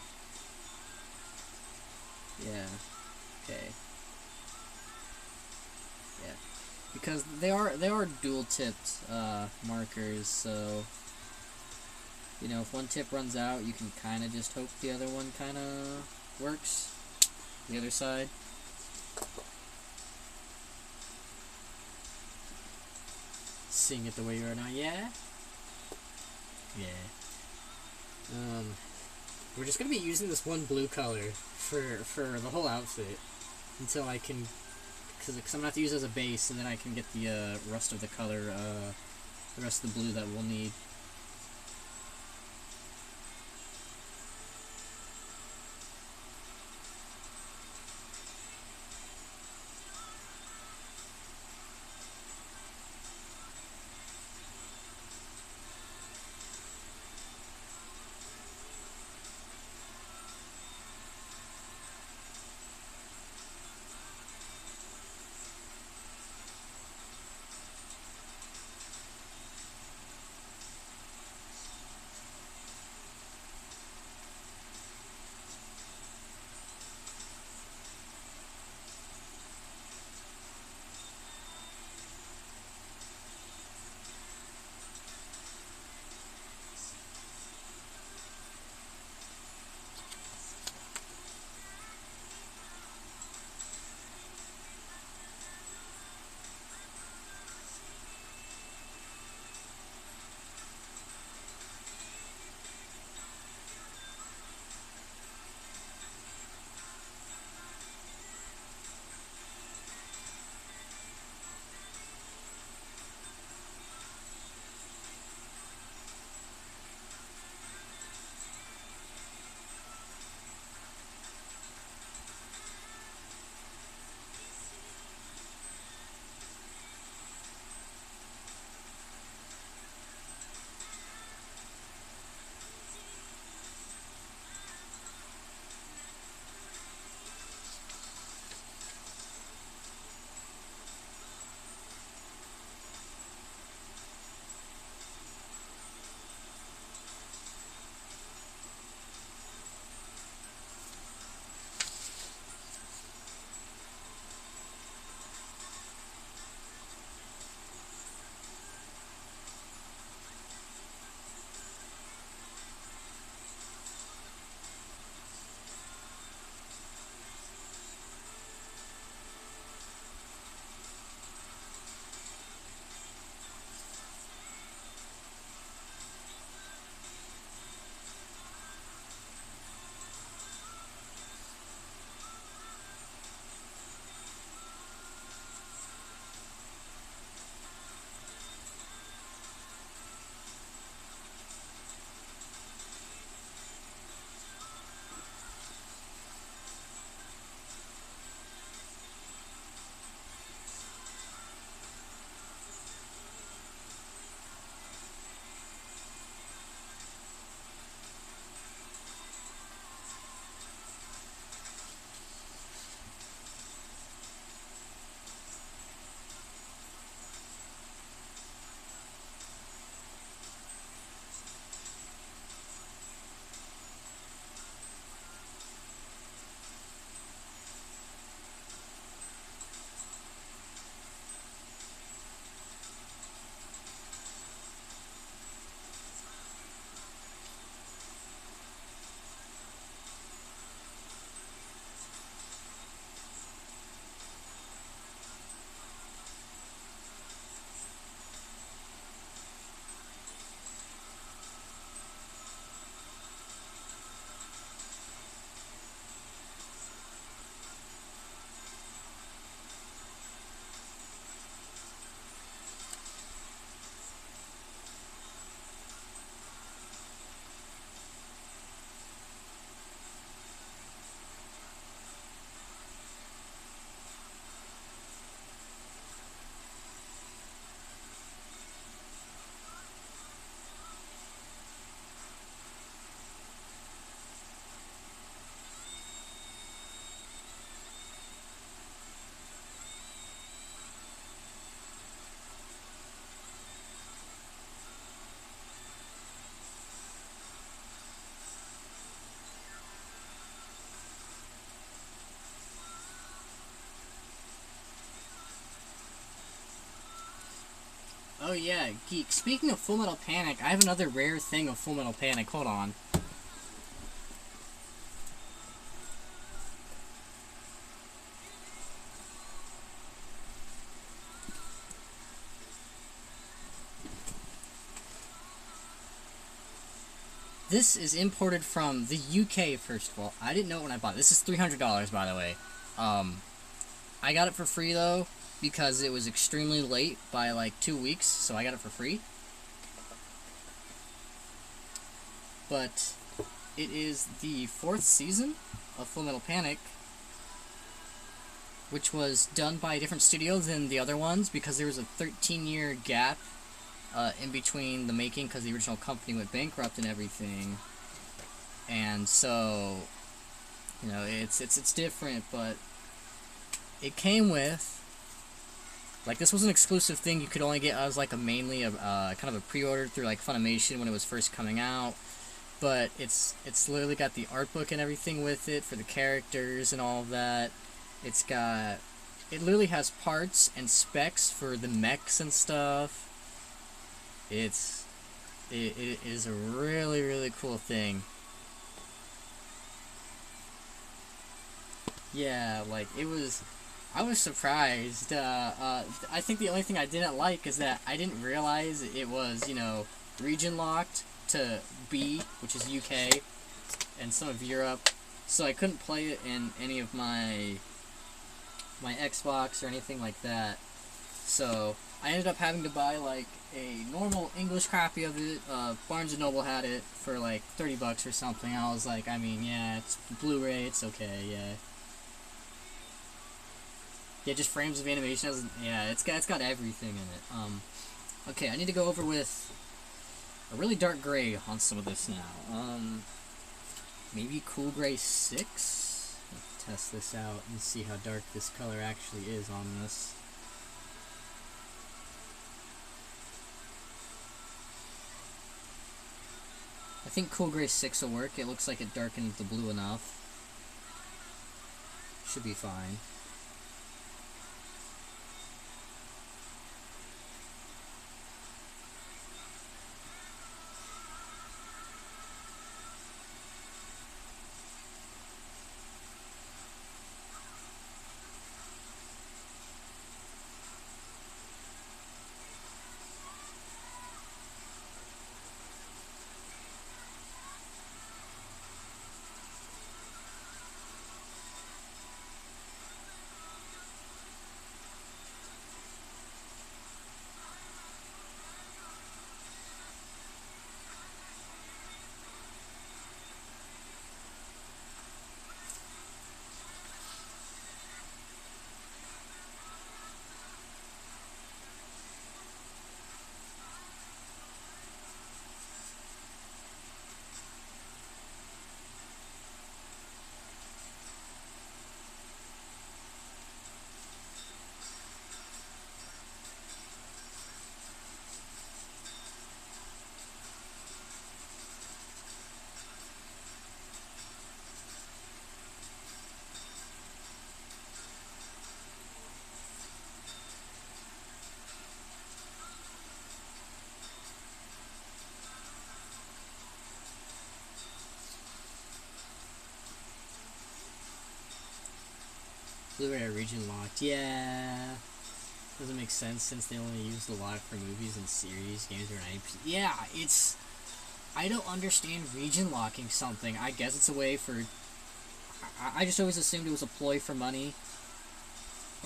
Yeah. Okay. Yeah. Because they are dual-tipped markers, so you know, if one tip runs out, you can kind of just hope the other one kind of works. The other side. Seeing it the way you are now, yeah? Yeah. We're just gonna be using this one blue color for the whole outfit until I can, because I'm gonna have to use it as a base, and then I can get the rest of the color, the rest of the blue that we'll need. Oh yeah, Geek. Speaking of Full Metal Panic, I have another rare thing of Full Metal Panic. Hold on. This is imported from the UK, first of all. I didn't know it when I bought it. This is $300, by the way. I got it for free, though, because it was extremely late by, like, 2 weeks, so I got it for free. But it is the 4th season of Full Metal Panic, which was done by a different studio than the other ones, because there was a 13-year gap in between the making, because the original company went bankrupt and everything. And so, you know, it's different, but it came with, like, this was an exclusive thing you could only get as, like, mainly a kind of a pre-order through, like, Funimation when it was first coming out. But it's literally got the art book and everything with it for the characters and all of that. It literally has parts and specs for the mechs and stuff. It is a really, really cool thing. Yeah, like, I was surprised. I think the only thing I didn't like is that I didn't realize it was, you know, region locked to B, which is UK, and some of Europe, so I couldn't play it in any of my Xbox or anything like that. So I ended up having to buy, like, a normal English copy of it. Barnes & Noble had it for like $30 or something. I was like, I mean, yeah, it's Blu-ray, it's okay, yeah. Yeah, just frames of animation. Yeah, it's got everything in it. Okay, I need to go over with a really dark gray on some of this now. Maybe cool gray 6? Let's test this out and see how dark this color actually is on this. I think cool gray 6 will work. It looks like it darkened the blue enough. Should be fine. Blu-ray region locked. Yeah. Doesn't make sense since they only use the lock for movies and series. Games are 90%. Yeah, it's... I don't understand region locking something. I guess it's a way for... I just always assumed it was a ploy for money.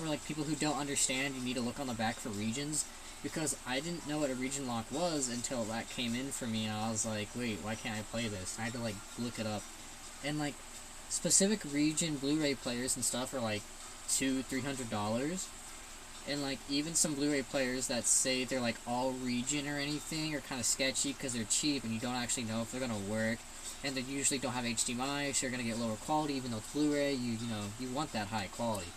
Or like people who don't understand, you need to look on the back for regions. Because I didn't know what a region lock was until that came in for me. And I was like, wait, why can't I play this? And I had to like look it up. And like... specific region Blu-ray players and stuff are like $200-300, and like even some Blu-ray players that say they're like all region or anything are kind of sketchy because they're cheap and you don't actually know if they're gonna work, and they usually don't have HDMI, so you're gonna get lower quality. Even though it's Blu-ray, you know you want that high quality.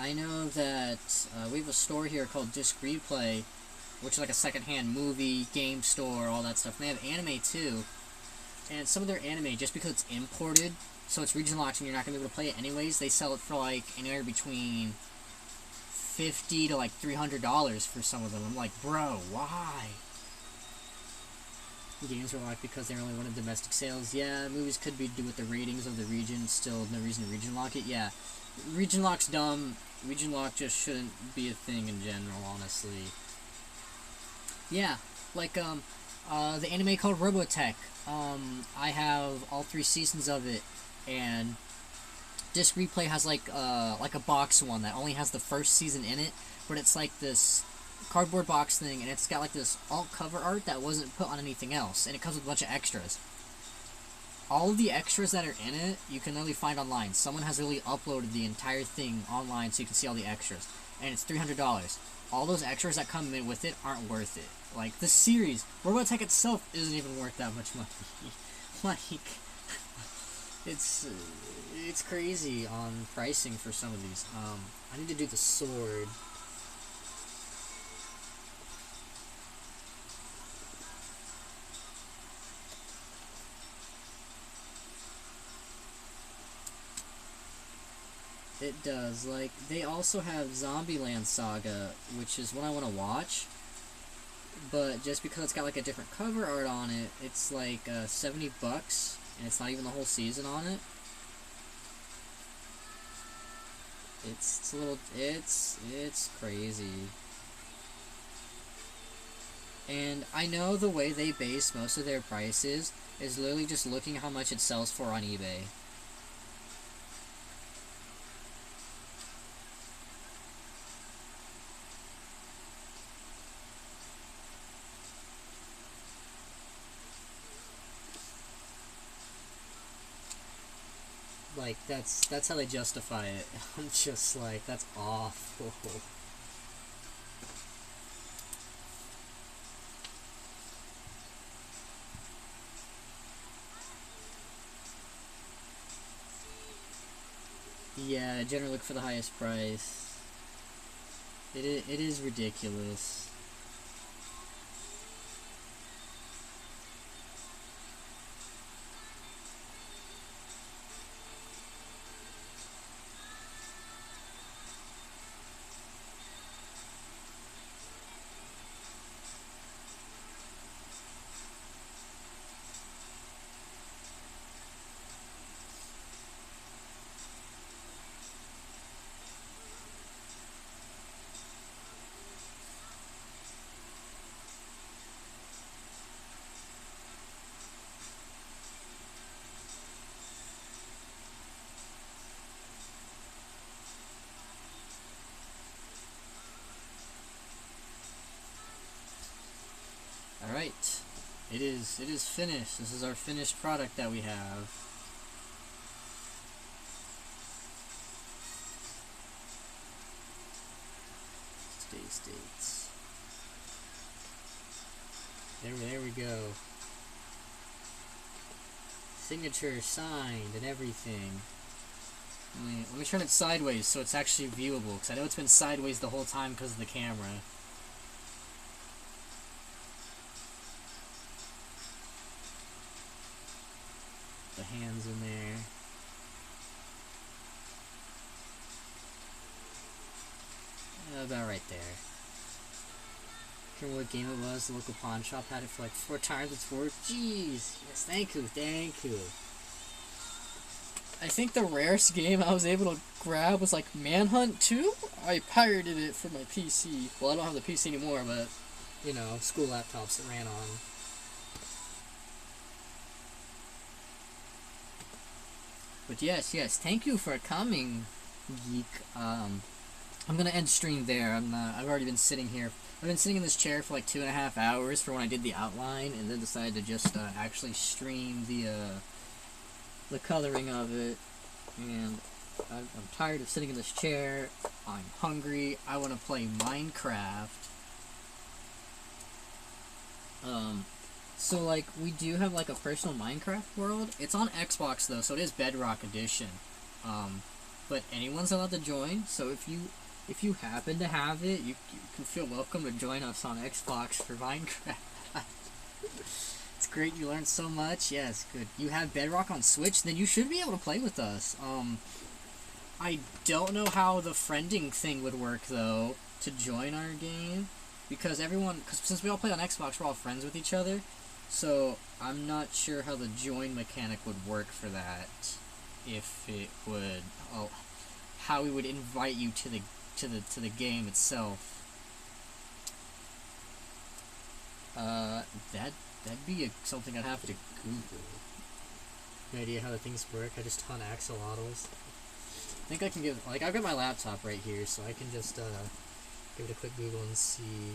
I know that we have a store here called Disc Replay, which is like a secondhand movie, game store, all that stuff. And they have anime too. And some of their anime, just because it's imported, so it's region locked and you're not going to be able to play it anyways, they sell it for like anywhere between $50 to like $300 for some of them. I'm like, bro, why? Games are locked because they only wanted domestic sales. Yeah, movies could be due with the ratings of the region. Still, no reason to region lock it. Yeah, region lock's dumb. Region lock just shouldn't be a thing in general, honestly. Yeah, like the anime called Robotech. I have all 3 seasons of it, and Disc Replay has like a box one that only has the first season in it, but it's like this cardboard box thing, and it's got like this alt cover art that wasn't put on anything else, and it comes with a bunch of extras. All of the extras that are in it, you can literally find online. Someone has really uploaded the entire thing online so you can see all the extras, and it's $300. All those extras that come in with it aren't worth it. Like, the series, Robotech itself isn't even worth that much money. Like, it's crazy on pricing for some of these. I need to do the sword. It does. Like, they also have Zombieland Saga, which is what I want to watch. But just because it's got like a different cover art on it, it's like $70, and it's not even the whole season on it. It's a little, it's crazy. And I know the way they base most of their prices is literally just looking at how much it sells for on eBay. Like, that's how they justify it. I'm just like, that's awful. Yeah, generally look for the highest price. It is ridiculous. Alright, it is finished. This is our finished product that we have. Today's dates. There we go. Signature signed and everything. Let me turn it sideways so it's actually viewable, because I know it's been sideways the whole time because of the camera. The hands in there. About right there. Remember what game it was? The local pawn shop had it for like 4 times its worth. Jeez. Yes, thank you. I think the rarest game I was able to grab was like Manhunt 2. I pirated it for my PC. Well, I don't have the PC anymore, but, you know, school laptops that ran on. But yes, thank you for coming, Geek. I'm gonna end stream there. I've already been sitting here. I've been sitting in this chair for like 2.5 hours for when I did the outline, and then decided to just actually stream the coloring of it. And I'm tired of sitting in this chair. I'm hungry. I want to play Minecraft. So like we do have like a personal Minecraft world. It's on Xbox though, so it is Bedrock Edition. but anyone's allowed to join. So if you happen to have it, you can feel welcome to join us on Xbox for Minecraft. It's great. You learned so much. Yes, good. You have Bedrock on Switch, then you should be able to play with us. I don't know how the friending thing would work though to join our game, because since we all play on Xbox, we're all friends with each other. So I'm not sure how the join mechanic would work for that. If it would, how we would invite you to the game itself. That'd be something I'd have to Google. No idea how the things work. I just ton axolotls. I think I can give, like, I've got my laptop right here, so I can just give it a quick Google and see.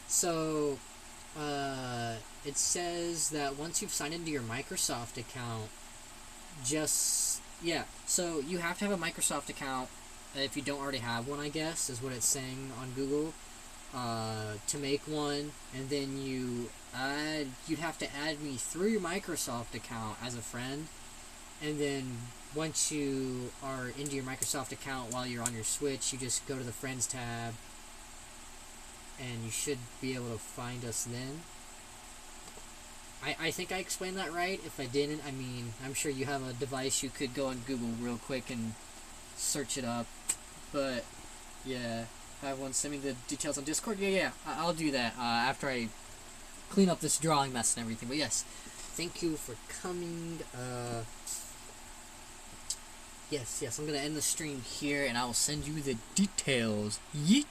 So, it says that once you've signed into your Microsoft account, so you have to have a Microsoft account if you don't already have one, I guess, is what it's saying on Google, to make one, and then you'd have to add me through your Microsoft account as a friend, and then once you are into your Microsoft account while you're on your Switch, you just go to the Friends tab, and you should be able to find us then. I think I explained that right. If I didn't, I mean, I'm sure you have a device you could go on Google real quick and search it up. But, yeah, have one send me the details on Discord. Yeah, I'll do that after I clean up this drawing mess and everything. But yes, thank you for coming. Yes, I'm going to end the stream here, and I will send you the details. Yeet!